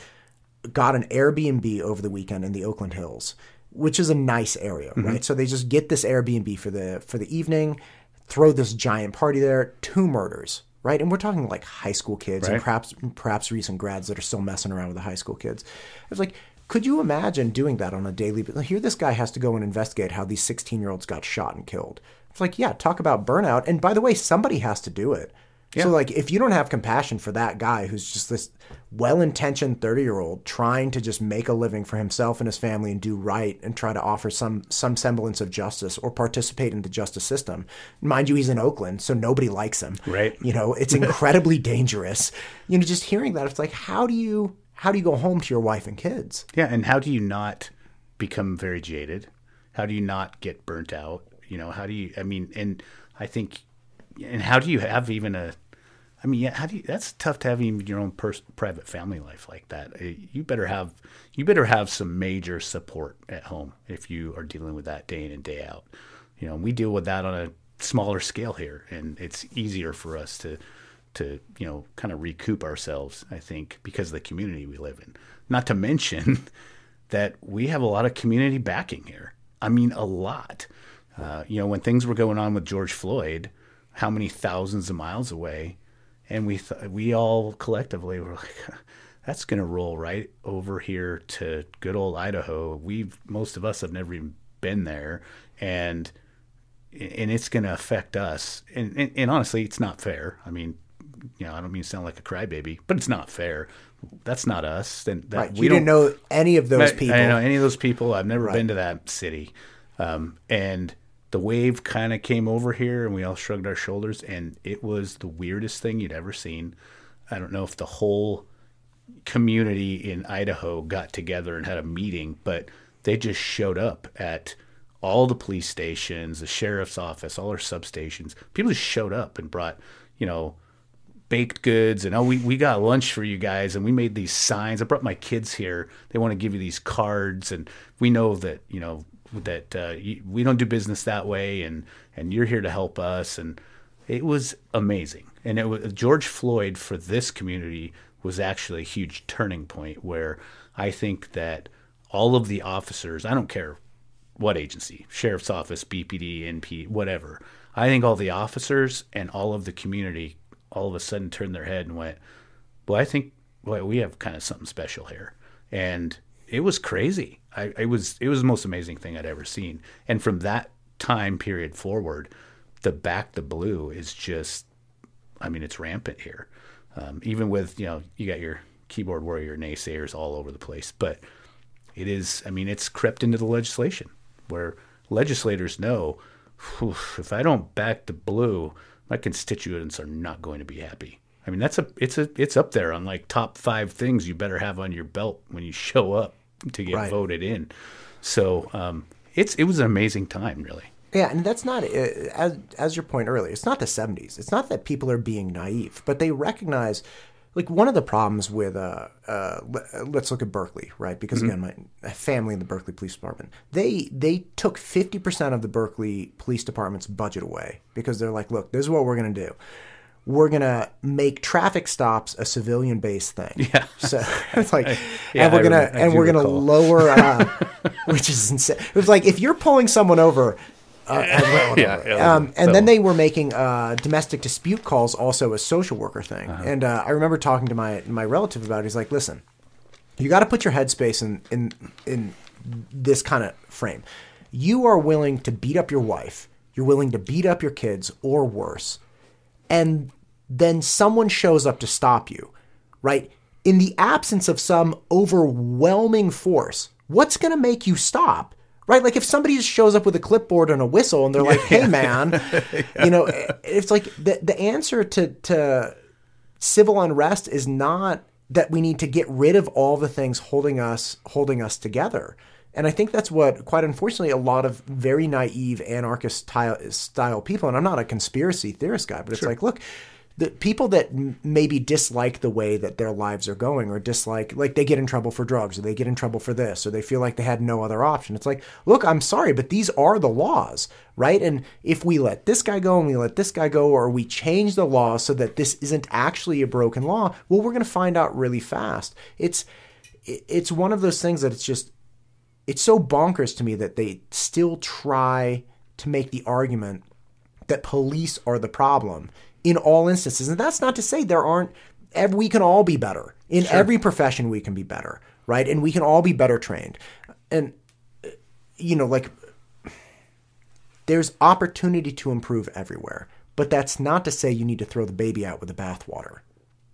got an Airbnb over the weekend in the Oakland Hills, which is a nice area, right? So they just get this Airbnb for the evening, throw this giant party there, 2 murders. Right, and we're talking like high school kids, and perhaps recent grads that are still messing around with the high school kids. It was like Could you imagine doing that on a daily basis? Here this guy has to go and investigate how these 16-year-olds got shot and killed. It's like, yeah, talk about burnout. And by the way, somebody has to do it. Yeah. So like, if you don't have compassion for that guy who's just this well-intentioned 30-year-old trying to just make a living for himself and his family and do right and try to offer some semblance of justice or participate in the justice system. Mind you, he's in Oakland, so nobody likes him. Right. You know, it's incredibly dangerous. You know, just hearing that, it's like, how do you go home to your wife and kids? Yeah, and how do you not become very jaded? How do you not get burnt out? You know, how do you, I mean, and I think, and how do you have even that's tough to have even your own private family life like that. You better have some major support at home if you are dealing with that day in and day out. You know, we deal with that on a smaller scale here, and it's easier for us to you know, kind of recoup ourselves, I think, because of the community we live in. Not to mention that we have a lot of community backing here. I mean, a lot. You know, when things were going on with George Floyd, how many thousands of miles away, and we all collectively were like, that's going to roll right over here to good old Idaho. Most of us have never even been there, and it's going to affect us. And honestly, it's not fair. I mean, you know, I don't mean to sound like a crybaby, but it's not fair. That's not us. Right. You didn't know any of those people. I didn't know any of those people. I've never been to that city. And the wave kind of came over here, and we all shrugged our shoulders, and it was the weirdest thing you'd ever seen. I don't know if the whole community in Idaho got together and had a meeting, but they just showed up at all the police stations, the sheriff's office, all our substations. People just showed up and brought, you know, baked goods, and we got lunch for you guys, and we made these signs. I brought my kids here. They want to give you these cards, and we know that, you know, that we don't do business that way, and you're here to help us. And it was amazing. And it was, George Floyd for this community was actually a huge turning point, where I think that all of the officers, I don't care what agency, sheriff's office, BPD, NP, whatever, I think all the officers and all of the community all of a sudden turned their head and went, well, I think we have kind of something special here. And it was crazy. It was the most amazing thing I'd ever seen. And from that time period forward, the Back the Blue is just, I mean, it's rampant here. Even with, you know, you got your keyboard warrior naysayers all over the place. But it is, I mean, it's crept into the legislation, where legislators know, if I don't back the blue, my constituents are not going to be happy. I mean, it's up there on like top 5 things you better have on your belt when you show up to get voted in. So it was an amazing time, really. Yeah, and that's not, as your point earlier, it's not the 70s. It's not that people are being naive, but they recognize, like, one of the problems with, let's look at Berkeley, right? Because again, my family in the Berkeley Police Department, they took 50% of the Berkeley Police Department's budget away, because they're like, look, this is what we're going to do. We're going to make traffic stops a civilian-based thing. Yeah. So it's like, and we're going to lower, which is insane. It was like, if you're pulling someone over, and then they were making domestic dispute calls also a social worker thing. And I remember talking to my relative about it. He's like, listen, you got to put your headspace in this kind of frame. You are willing to beat up your wife. You're willing to beat up your kids, or worse. And then someone shows up to stop you, right? In the absence of some overwhelming force, what's going to make you stop? Right? Like, if somebody just shows up with a clipboard and a whistle and they're like, hey, man, you know, it's like the answer to civil unrest is not that we need to get rid of all the things holding us together. And I think that's what, quite unfortunately, a lot of very naive anarchist style people, and I'm not a conspiracy theorist guy, but it's like, look, the people that maybe dislike the way that their lives are going, or dislike, like, they get in trouble for drugs, or they get in trouble for this, or they feel like they had no other option. It's like, look, I'm sorry, but these are the laws, right? And if we let this guy go and we let this guy go, or we change the law so that this isn't actually a broken law, well, we're going to find out really fast. It's one of those things that it's so bonkers to me that they still try to make the argument that police are the problem in all instances. And that's not to say we can all be better. In every profession, we can be better, right? And we can all be better trained. And, like, there's opportunity to improve everywhere. But that's not to say you need to throw the baby out with the bathwater.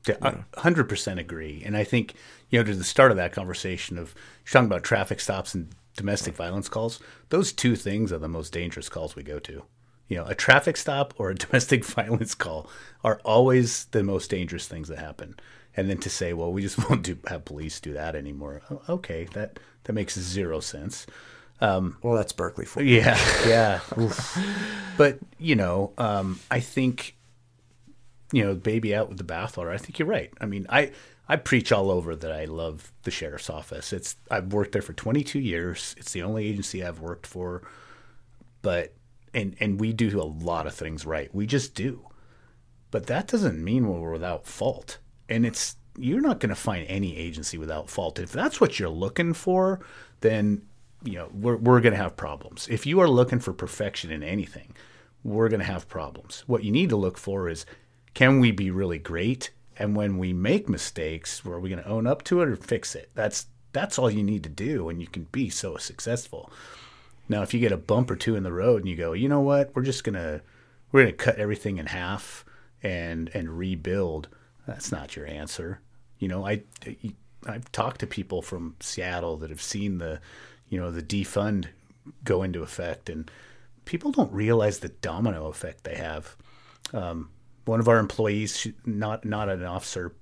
Yeah, I 100% agree. And I think, to the start of that conversation of you're talking about traffic stops and domestic violence calls, those two things are the most dangerous calls we go to. A traffic stop or a domestic violence call are always the most dangerous things that happen. And then to say, well, we just won't have police do that anymore. Okay, that makes zero sense. Well, that's Berkeley for you. Yeah. But, I think, baby out with the bathwater. I think you're right. I mean, I preach all over that I love the sheriff's office. I've worked there for 22 years. It's the only agency I've worked for. But and we do a lot of things right. We just do. But that doesn't mean we're without fault. And you're not going to find any agency without fault. If that's what you're looking for, then we're going to have problems. If you are looking for perfection in anything, we're going to have problems. What you need to look for is, can we be really great? And when we make mistakes, are we going to own up to it or fix it? That's all you need to do, and you can be so successful. Now, if you get a bump or two in the road and you go, you know what, we're gonna cut everything in half and rebuild, that's not your answer. I've talked to people from Seattle that have seen the defund go into effect, and people don't realize the domino effect they have. One of our employees, not an officer,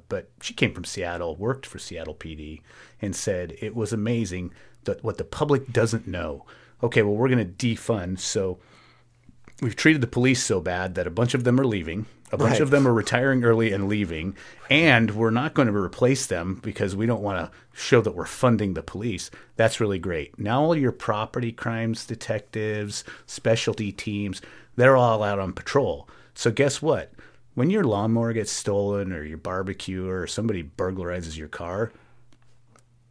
but she came from Seattle, worked for Seattle PD, and said it was amazing that what the public doesn't know. Okay, well, we're going to defund, so we've treated the police so bad that a bunch of them are leaving. A bunch of them are retiring early and leaving, and we're not going to replace them because we don't want to show that we're funding the police. That's really great. Now all your property crimes detectives, specialty teams, they're all out on patrol. So guess what? When your lawnmower gets stolen or your barbecue or somebody burglarizes your car,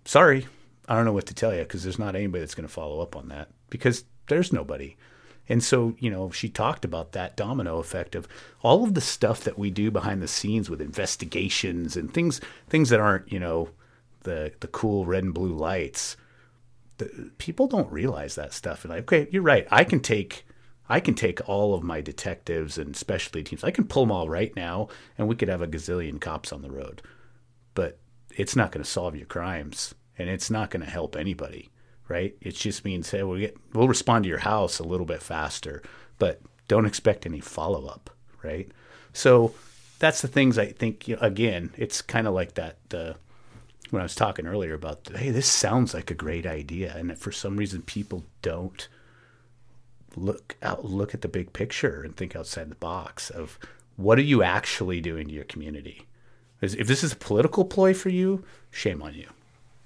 sorry, I don't know what to tell you, because there's not anybody that's going to follow up on that, because there's nobody. And so, she talked about that domino effect of all of the stuff that we do behind the scenes with investigations and things that aren't, the cool red and blue lights. People don't realize that stuff. And okay, you're right. I can take all of my detectives and specialty teams. I can pull them all right now, and we could have a gazillion cops on the road. But it's not going to solve your crimes, and it's not going to help anybody. Right? It just means, hey, we'll respond to your house a little bit faster, but don't expect any follow-up, right? So that's the things I think, again, it's kind of like that when I was talking earlier about, hey, this sounds like a great idea, and for some reason people don't look at the big picture and think outside the box of what are you actually doing to your community? If this is a political ploy for you, shame on you.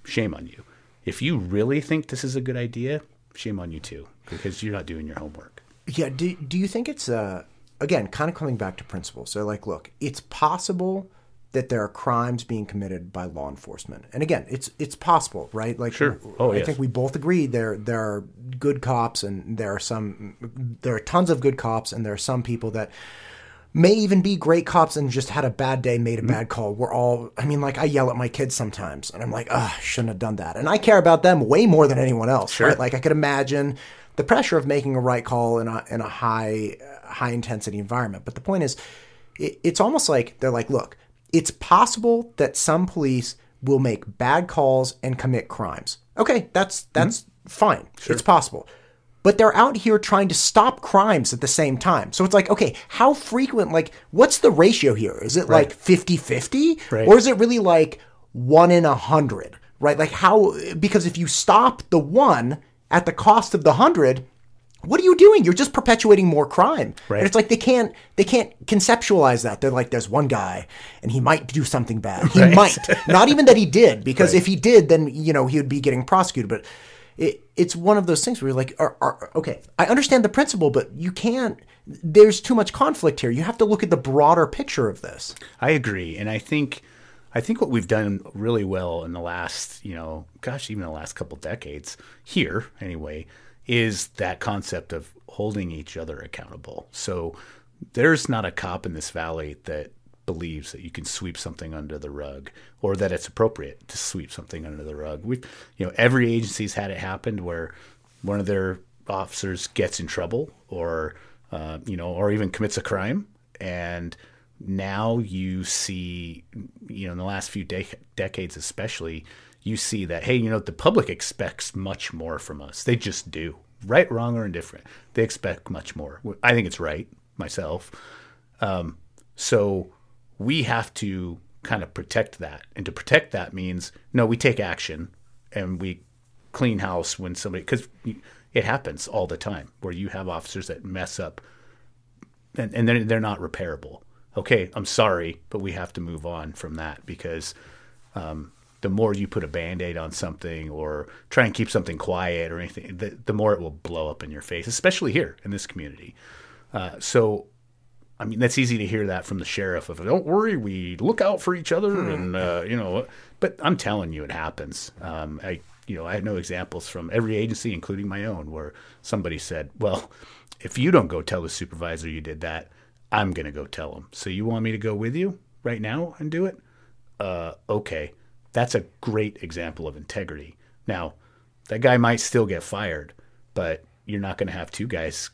Shame on you. If you really think this is a good idea, shame on you too, because you're not doing your homework. Yeah. Do you think it's, again, kind of coming back to principles. So look, it's possible that there are crimes being committed by law enforcement. And again, it's possible, right? Sure. Oh, I think we both agree there are good cops, and there are tons of good cops, and there are some people that may even be great cops and just had a bad day, made a bad call. I yell at my kids sometimes, and I'm like, I shouldn't have done that. And I care about them way more than anyone else, sure. Right? Like, I could imagine the pressure of making a right call in a high intensity environment. But the point is, it's almost like they're like, look, it's possible that some police will make bad calls and commit crimes. Okay, that's fine. Sure. It's possible. But they're out here trying to stop crimes at the same time. So it's like, okay, how frequent, what's the ratio here? Is it like 50-50? Right. Or is it really like 1 in 100? Right? Because if you stop the 1 at the cost of the 100, what are you doing? You're just perpetuating more crime. Right. And it's like they can't conceptualize that. They're like, there's one guy and he might do something bad. He might. Not even that he did, because if he did, then he would be getting prosecuted. But it's one of those things where you're like, okay, I understand the principle, but you can't, there's too much conflict here. You have to look at the broader picture of this. I agree. And I think what we've done really well in the last, even the last couple decades here anyway, is that concept of holding each other accountable. So there's not a cop in this valley that believes that you can sweep something under the rug, or that it's appropriate to sweep something under the rug. Every agency's had it happen where one of their officers gets in trouble, or even commits a crime, and now you see, in the last few decades especially, you see that, hey, the public expects much more from us. They just do. Right, wrong, or indifferent. They expect much more. I think it's right, myself. So we have to kind of protect that. And to protect that means, no, we take action and we clean house when somebody, because it happens all the time where you have officers that mess up and they're not repairable. Okay, I'm sorry, but we have to move on from that, because the more you put a Band-Aid on something or try and keep something quiet or anything, the more it will blow up in your face, especially here in this community. So, I mean, that's easy to hear that from the sheriff of, don't worry, we look out for each other, and but I'm telling you, it happens. I have no examples from every agency, including my own, where somebody said, well, if you don't go tell the supervisor you did that, I'm going to go tell him. So you want me to go with you right now and do it? Okay. That's a great example of integrity. Now, that guy might still get fired, but you're not going to have two guys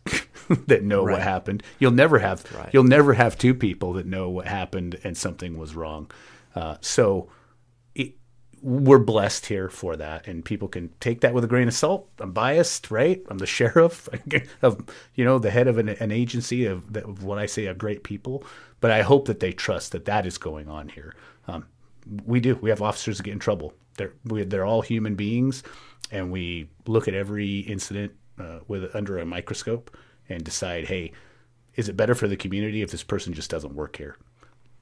that know what happened. You'll never have two people that know what happened and something was wrong. We're blessed here for that, and people can take that with a grain of salt. I'm biased, right? I'm the sheriff of, the head of an agency of what I say are great people, but I hope that they trust that is going on here. We do. We have officers that get in trouble. They're all human beings, and we look at every incident under a microscope and decide, hey, is it better for the community if this person just doesn't work here?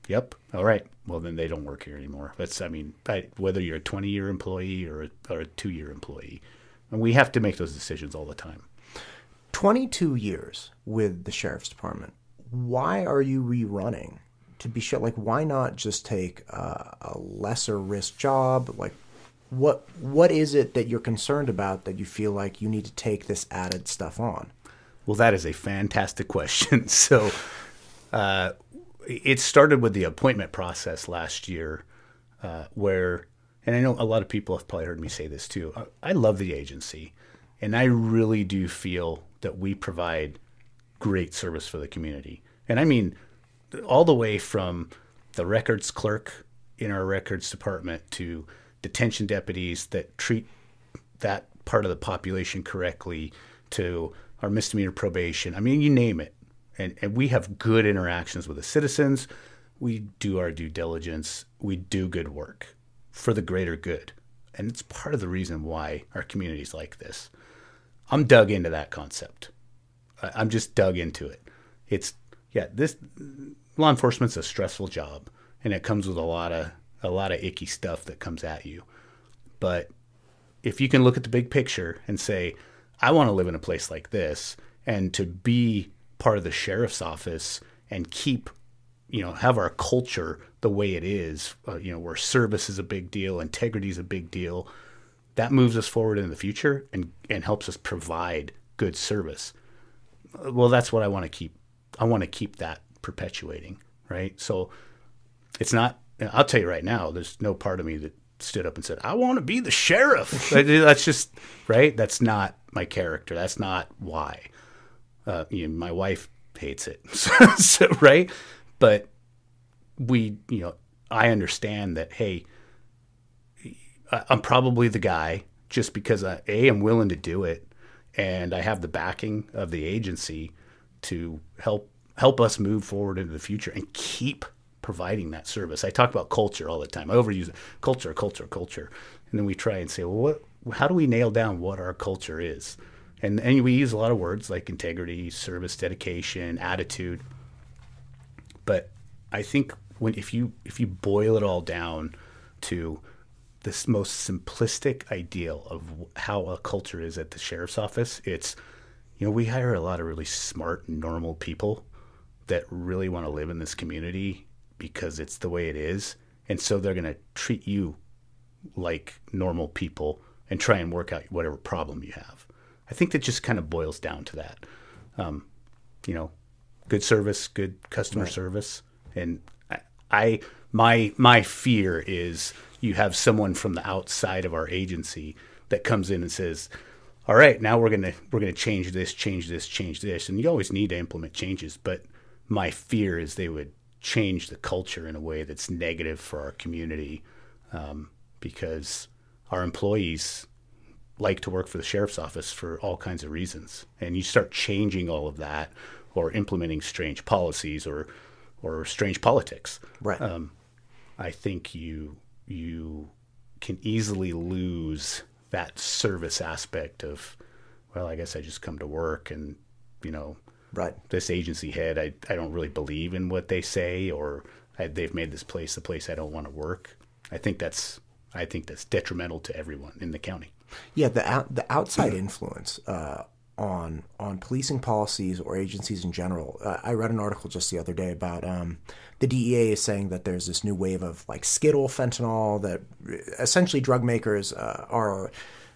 Yep. All right. Well, then they don't work here anymore. Whether you're a 20-year employee or a 2-year employee, and we have to make those decisions all the time. 22 years with the sheriff's department. Why are you rerunning? To be sure, why not just take a lesser risk job? What is it that you're concerned about that you feel like you need to take this added stuff on? Well, that is a fantastic question. So, it started with the appointment process last year, where, and I know a lot of people have probably heard me say this too, I love the agency, and I really do feel that we provide great service for the community. And I mean, all the way from the records clerk in our records department to detention deputies that treat that part of the population correctly, to our misdemeanor probation. I mean, you name it. And we have good interactions with the citizens. We do our due diligence. We do good work for the greater good. And it's part of the reason why our community's like this. I'm dug into that concept. I'm just dug into it. This law enforcement's a stressful job, and it comes with a lot of icky stuff that comes at you. But if you can look at the big picture and say, I want to live in a place like this, and to be part of the sheriff's office and keep, have our culture the way it is, where service is a big deal, integrity is a big deal, that moves us forward in the future and helps us provide good service. Well, that's what I want to keep. I want to keep that perpetuating, right? So it's not, I'll tell you right now, there's no part of me that stood up and said, I want to be the sheriff. That's just, right? That's not my character. That's not why. My wife hates it, so, right? But I understand that, hey, I'm probably the guy just because I'm willing to do it, and I have the backing of the agency to help us move forward into the future and keep providing that service. I talk about culture all the time. I overuse it. Culture. And then we try and say, well, how do we nail down what our culture is? And we use a lot of words like integrity, service, dedication, attitude. But I think if you boil it all down to this most simplistic ideal of how a culture is at the sheriff's office, it's, we hire a lot of really smart, normal people that really want to live in this community because it's the way it is. And so they're going to treat you like normal people and try and work out whatever problem you have. I think that just kind of boils down to that. Good service, good customer service. And My fear is you have someone from the outside of our agency that comes in and says, all right, now we're gonna change this, and you always need to implement changes, but my fear is they would change the culture in a way that's negative for our community, because our employees like to work for the sheriff's office for all kinds of reasons, and you start changing all of that or implementing strange policies or strange politics. Right. I think you can easily lose that service aspect of, well, I guess I just come to work and, right. This agency head, I don't really believe in what they say, or they've made this place the place I don't want to work. I think that's detrimental to everyone in the county. Yeah, the outside influence on policing policies or agencies in general. I read an article just the other day about the DEA is saying that there's this new wave of like Skittle fentanyl, that essentially drug makers are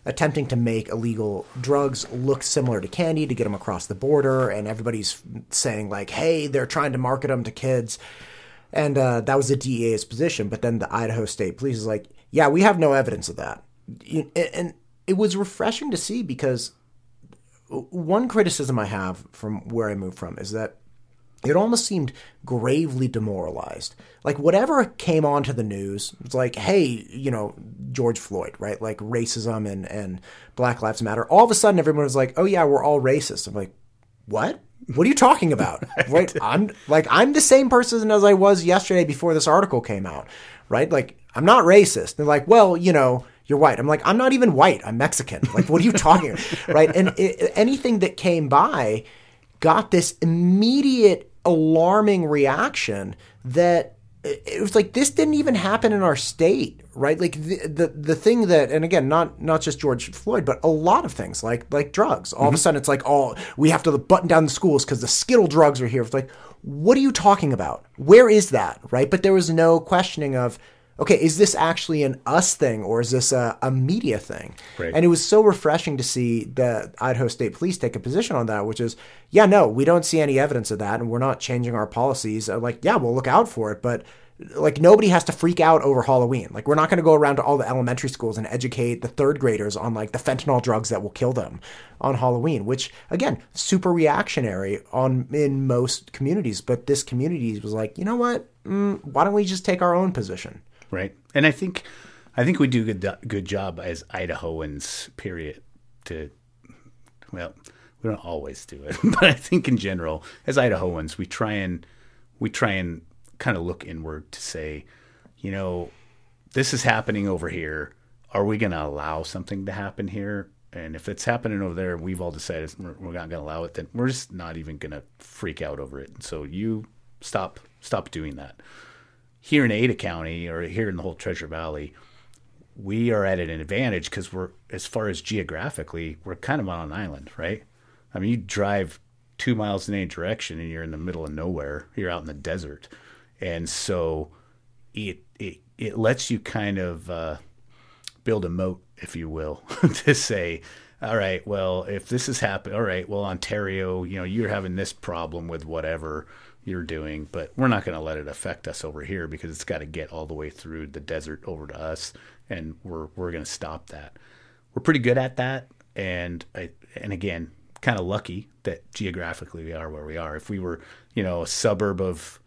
attempting to make illegal drugs look similar to candy to get them across the border, and everybody's saying like, hey, they're trying to market them to kids. And that was the DEA's position. But then the Idaho State Police is like, yeah, we have no evidence of that. And it was refreshing to see, because one criticism I have from where I moved from is that it almost seemed gravely demoralized. Like whatever came onto the news, it's like, hey, George Floyd, right? Like racism and Black Lives Matter. All of a sudden, everyone was like, oh yeah, we're all racist. I'm like, what? What are you talking about? Right? I'm the same person as I was yesterday before this article came out, right? Like, I'm not racist. They're like, well, you're white. I'm like, I'm not even white. I'm Mexican. Like, what are you talking about? Right? And anything that came by got this immediate alarming reaction that it was like, this didn't even happen in our state, right? Like the thing that, and again, not just George Floyd, but a lot of things like drugs. All of a sudden it's like, oh, we have to button down the schools because the Skittle drugs are here. It's like, what are you talking about? Where is that, right? But there was no questioning of, okay, is this actually an us thing, or is this a media thing? Right. And it was so refreshing to see the Idaho State Police take a position on that, which is, yeah, no, we don't see any evidence of that, and we're not changing our policies. Like, yeah, we'll look out for it, but like nobody has to freak out over Halloween. Like, we're not going to go around to all the elementary schools and educate the third graders on like the fentanyl drugs that will kill them on Halloween, which again, super reactionary in most communities. But this community was like, you know what? Why don't we just take our own position? Right. And I think we do a good job as Idahoans, period, well, we don't always do it, but I think in general, as Idahoans, we try and kind of look inward to say, this is happening over here. Are we going to allow something to happen here? And if it's happening over there, we've all decided we're not going to allow it, then we're just not even going to freak out over it. So you stop doing that. Here in Ada County, or here in the whole Treasure Valley, we are at an advantage because we're, as far as geographically, we're kind of on an island, right? I mean, you drive 2 miles in any direction and you're in the middle of nowhere. You're out in the desert. And so it lets you kind of build a moat, if you will, to say, all right, well, if this has happened, all right, well, Ontario, you're having this problem with whatever you're doing, but we're not going to let it affect us over here because it's got to get all the way through the desert over to us, and we're going to stop that. We're pretty good at that, and again, kind of lucky that geographically we are where we are. If we were, a suburb of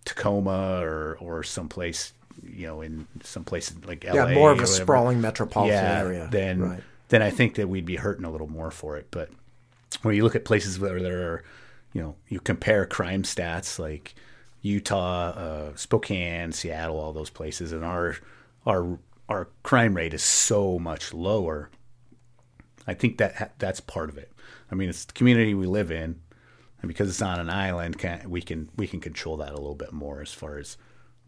Tacoma or someplace, in some place like LA, yeah, more of a sprawling metropolitan area, then I think that we'd be hurting a little more for it. But when you look at places where there are, you compare crime stats like Utah, Spokane, Seattle, all those places, and our crime rate is so much lower. I think that's part of it. I mean, it's the community we live in, and because it's on an island, we can control that a little bit more as far as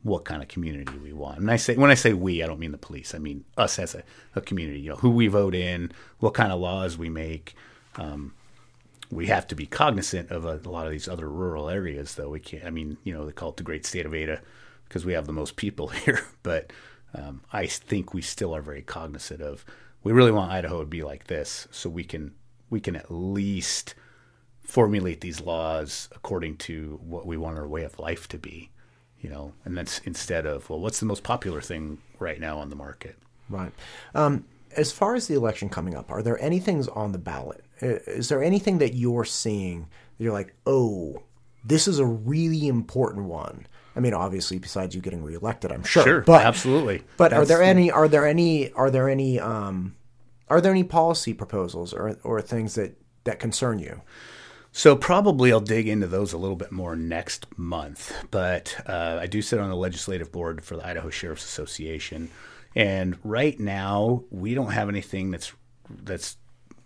what kind of community we want. And when I say we, I don't mean the police. I mean us as a community. Who we vote in, what kind of laws we make. We have to be cognizant of a lot of these other rural areas, though. We can't. I mean, they call it the great state of Ada because we have the most people here. But I think we still are very cognizant of. We really want Idaho to be like this, so we can at least formulate these laws according to what we want our way of life to be, and that's instead of, well, what's the most popular thing right now on the market? Right. As far as the election coming up, are there any things on the ballot? Is there anything that you're seeing that you're like, oh, this is a really important one? I mean, obviously, besides you getting reelected, I'm sure. Sure, but, absolutely. But are there any policy proposals or things that concern you? So probably I'll dig into those a little bit more next month. But I do sit on the legislative board for the Idaho Sheriff's Association, and right now we don't have anything that's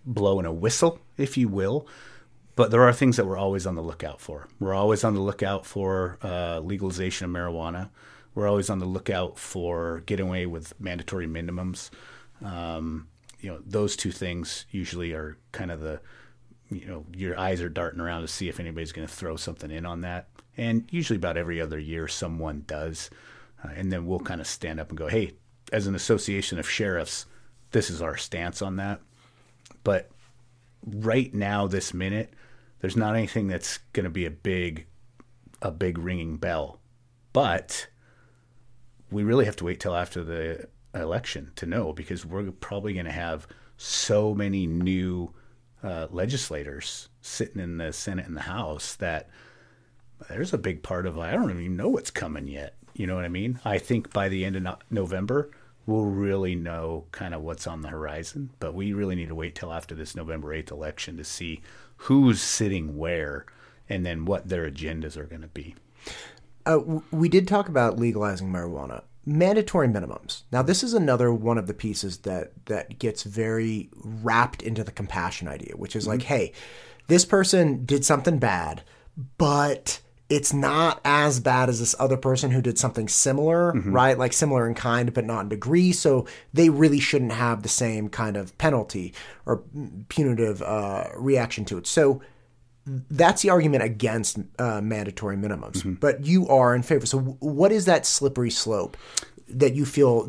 blowing a whistle, if you will. But there are things that we're always on the lookout for. We're always on the lookout for legalization of marijuana. We're always on the lookout for getting away with mandatory minimums. Those two things usually are kind of the, your eyes are darting around to see if anybody's going to throw something in on that. And usually about every other year someone does. And then we'll kind of stand up and go, hey, as an association of sheriffs, this is our stance on that. But right now, this minute, there's not anything that's going to be a big ringing bell. But we really have to wait till after the election to know, because we're probably going to have so many new legislators sitting in the Senate and the House that there's a big part of, I don't even know what's coming yet. You know what I mean? I think by the end of November, we'll really know kind of what's on the horizon. But we really need to wait till after this November 8th election to see who's sitting where and then what their agendas are going to be. We did talk about legalizing marijuana. Mandatory minimums. Now, this is another one of the pieces that gets very wrapped into the compassion idea, which is like, hey, this person did something bad, but it's not as bad as this other person who did something similar, right? Like similar in kind, but not in degree. So they really shouldn't have the same kind of penalty or punitive reaction to it. So that's the argument against mandatory minimums. But you are in favor. So what is that slippery slope that you feel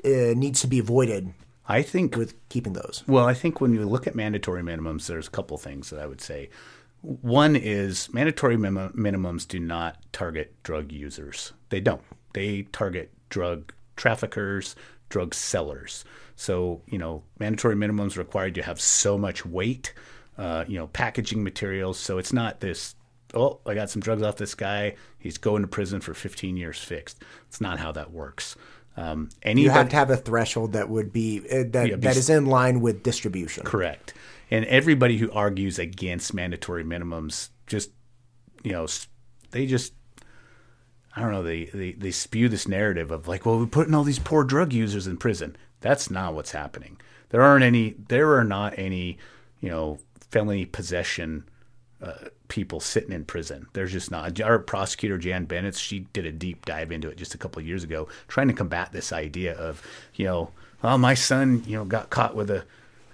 needs to be avoided? I think with keeping those. Well, I think when you look at mandatory minimums, there's a couple things that I would say. One is mandatory minimums do not target drug users. They don't. They target drug traffickers, drug sellers. So, mandatory minimums require you to have so much weight, packaging materials. So it's not this, oh, I got some drugs off this guy, he's going to prison for 15 years fixed. It's not how that works. You have to have a threshold that would be that is in line with distribution. Correct. And everybody who argues against mandatory minimums they spew this narrative of like, well, we're putting all these poor drug users in prison. That's not what's happening. There are not any, felony possession people sitting in prison. There's just not. Our prosecutor, Jan Bennett, she did a deep dive into it just a couple of years ago, trying to combat this idea of, oh, my son, got caught with a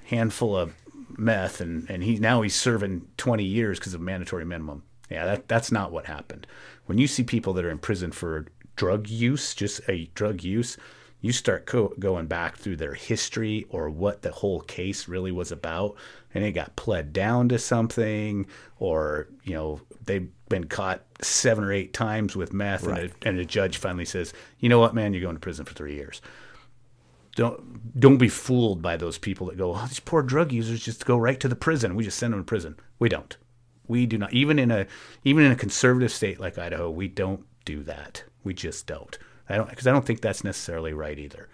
handful of meth and he's serving 20 years because of mandatory minimum. Yeah, that's not what happened. When you see people that are in prison for drug use, just a drug use, you start going back through their history or what the whole case really was about, and it got pled down to something, or they've been caught 7 or 8 times with meth, right. and a judge finally says, you know what, man, you're going to prison for 3 years. Don't be fooled by those people that go, oh, these poor drug users just go right to the prison. We just send them to prison. We don't. We do not. Even in a conservative state like Idaho, we don't do that. We just don't. Because I don't think that's necessarily right either.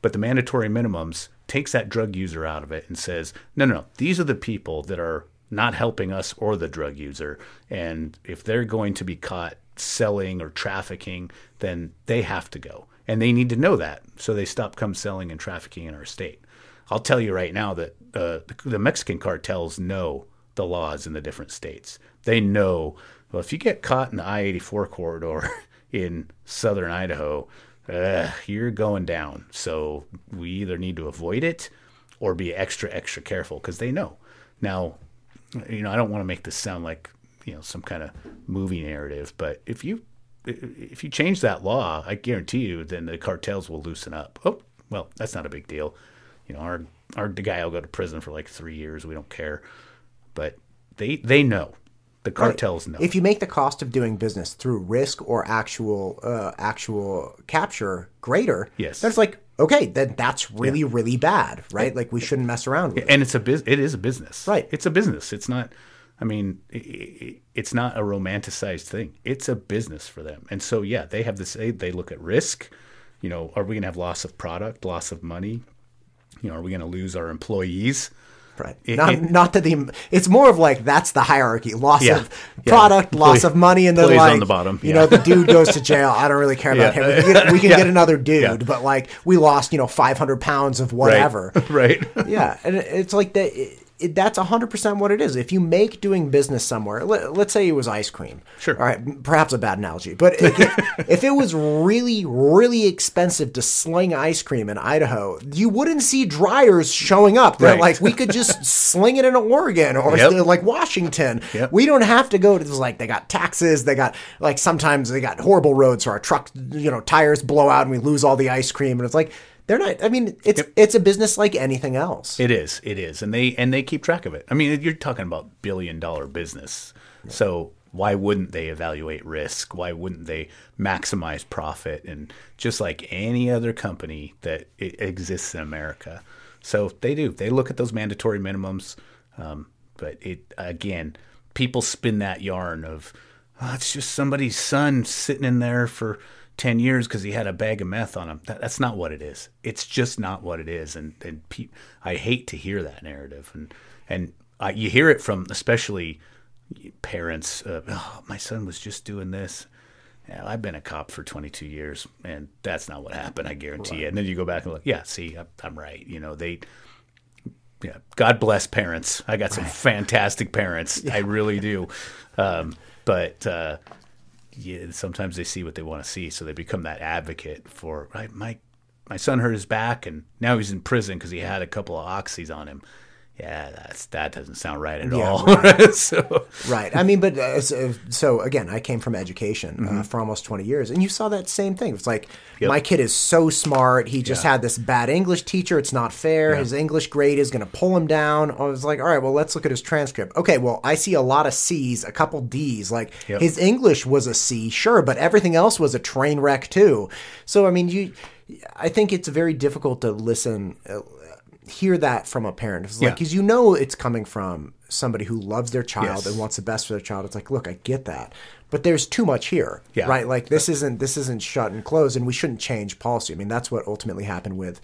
But the mandatory minimums takes that drug user out of it and says, no, these are the people that are not helping us or the drug user. And if they're going to be caught selling or trafficking, then they have to go. And they need to know that, so they stop selling and trafficking in our state. I'll tell you right now that the Mexican cartels know the laws in the different states. They know, well, if you get caught in the I-84 corridor in southern Idaho, you're going down. So we either need to avoid it or be extra careful, because they know. Now, I don't want to make this sound like some kind of movie narrative, but if you change that law, I guarantee you, then the cartels will loosen up. Oh, well, that's not a big deal. The guy will go to prison for like 3 years. We don't care. But they know. The cartels know. If you make the cost of doing business through risk or actual capture greater, Yes. then it's like, okay, then that's really, really bad, right? Like we shouldn't mess around with it. And it is a business. Right. It's a business. It's not, I mean, it's not a romanticized thing. It's a business for them. And so, yeah, they have this, they look at risk. You know, are we going to have loss of product, loss of money? You know, are we going to lose our employees? Right. Not that it's more of like, that's the hierarchy, loss of product, Employee, loss of money. And then employees like, on the bottom. you know, the dude goes to jail. I don't really care about him. We can get another dude, but like we lost, 500 pounds of whatever. Right. Yeah. And it's like that's 100% what it is. If you make doing business somewhere, let's say it was ice cream. Sure. All right. Perhaps a bad analogy, but if it was really, really expensive to sling ice cream in Idaho, you wouldn't see dryers showing up. They're like, we could just sling it in Oregon or like Washington. Yep. We don't have to go to like, they got taxes. They got like, sometimes they got horrible roads. So our truck, tires blow out and we lose all the ice cream. And it's like, they're not. I mean, it's a business like anything else. It is, and they keep track of it. I mean, you're talking about $1 billion business, so why wouldn't they evaluate risk? Why wouldn't they maximize profit? And just like any other company that exists in America, so they do. They look at those mandatory minimums, but again, people spin that yarn of it's just somebody's son sitting in there for 10 years because he had a bag of meth on him. That's not what it is. It's just not what it is. And I hate to hear that narrative. And you hear it from especially parents. My son was just doing this. Yeah, I've been a cop for 22 years, and that's not what happened, I guarantee you. And then you go back and look, see, I'm right. God bless parents. I got some fantastic parents. I really do. But sometimes they see what they want to see, so they become that advocate for. Right, my son hurt his back, and now he's in prison because he had a couple of oxys on him. Yeah, that doesn't sound right at all. Right. Right. I mean, but so again, I came from education for almost 20 years, and you saw that same thing. It's like, my kid is so smart. He just had this bad English teacher. It's not fair. His English grade is going to pull him down. I was like, all right, well, let's look at his transcript. Okay, well, I see a lot of C's, a couple D's. Like, his English was a C, sure, but everything else was a train wreck too. So, I mean, I think it's very difficult to hear that from a parent. It's like, because it's coming from somebody who loves their child and wants the best for their child. It's like, look, I get that, but there's too much here, right? Like this isn't shut and closed, and we shouldn't change policy. I mean, that's what ultimately happened with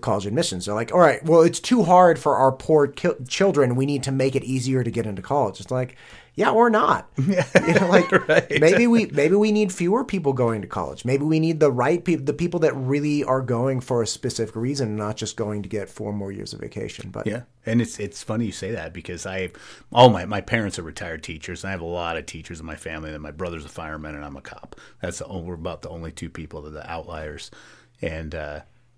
college admissions. They're like, all right, well, it's too hard for our poor children. We need to make it easier to get into college. It's like, yeah, or not. Right. maybe we need fewer people going to college. Maybe we need the right people, the people that really are going for a specific reason, not just going to get 4 more years of vacation. But and it's funny you say that because my parents are retired teachers, and I have a lot of teachers in my family. And my brother's a fireman, and I'm a cop. We're about the only 2 people that are the outliers, and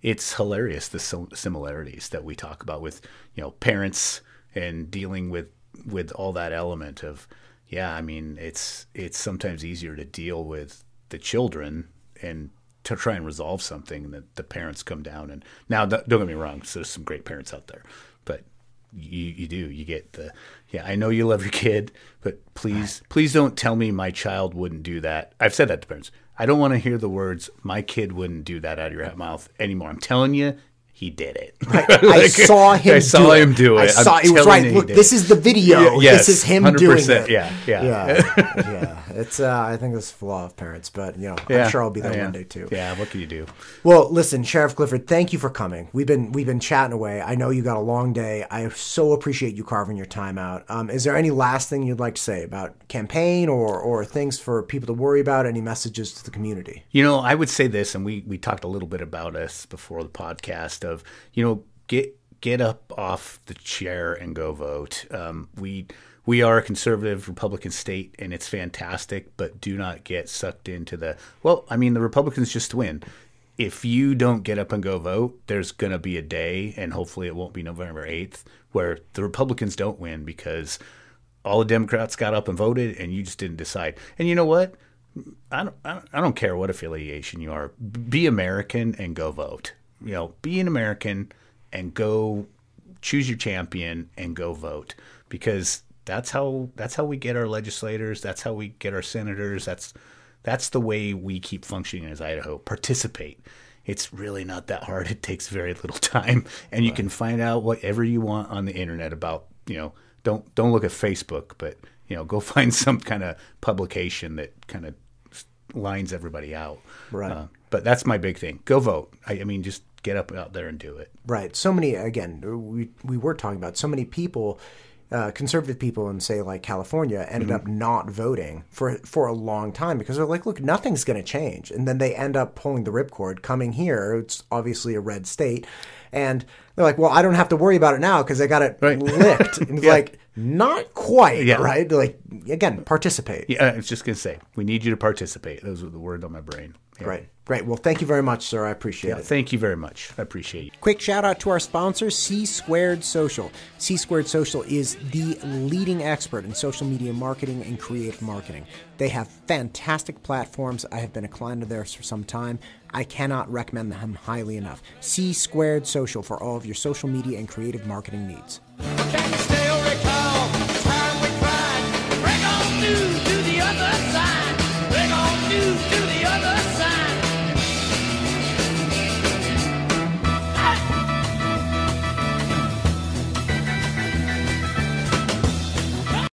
it's hilarious the similarities that we talk about with parents and dealing with all that element of, I mean, it's sometimes easier to deal with the children and to try and resolve something that the parents come down. And now, don't get me wrong, so there's some great parents out there, but you get I know you love your kid, but please don't tell me my child wouldn't do that. I've said that to parents. I don't want to hear the words, my kid wouldn't do that out of your mouth anymore. I'm telling you, he did it. Right. I saw him do it. It was right. Look, this is the video. Yes, this is him 100%. doing it. Yeah. It's I think it's a flaw of parents, but I'm sure I'll be there one day too. Yeah, what can you do? Well, listen, Sheriff Clifford, thank you for coming. We've been chatting away. I know you got a long day. I so appreciate you carving your time out. Is there any last thing you'd like to say about campaign or things for people to worry about? Any messages to the community? I would say this, and we talked a little bit about this before the podcast of, get up off the chair and go vote. We are a conservative Republican state, and it's fantastic, but do not get sucked into the Republicans just win. If you don't get up and go vote, there's going to be a day, and hopefully it won't be November 8th, where the Republicans don't win because all the Democrats got up and voted, and you just didn't decide. And you know what? I don't care what affiliation you are. Be American and go vote. Be an American and go choose your champion and go vote, because That's how we get our legislators. That's how we get our senators. That's the way we keep functioning as Idaho. Participate. It's really not that hard. It takes very little time, and you can find out whatever you want on the internet about, don't look at Facebook, but go find some kind of publication that kind of lines everybody out. Right. But that's my big thing. Go vote. I mean, just get up out there and do it. Right. So many, again, we were talking about so many people, conservative people in, say, like California, ended up not voting for a long time because they're like, look, nothing's going to change. And then they end up pulling the ripcord, coming here. It's obviously a red state. And they're like, well, I don't have to worry about it now because I got it licked. And it's like, not quite, right? They're like, again, participate. Yeah, I was just going to say, we need you to participate. Those were the words on my brain. Yeah. Great. Well, thank you very much, sir. I appreciate it. Thank you very much. I appreciate you. Quick shout out to our sponsor, C² Social. C² Social is the leading expert in social media marketing and creative marketing. They have fantastic platforms. I have been a client of theirs for some time. I cannot recommend them highly enough. C² Social for all of your social media and creative marketing needs.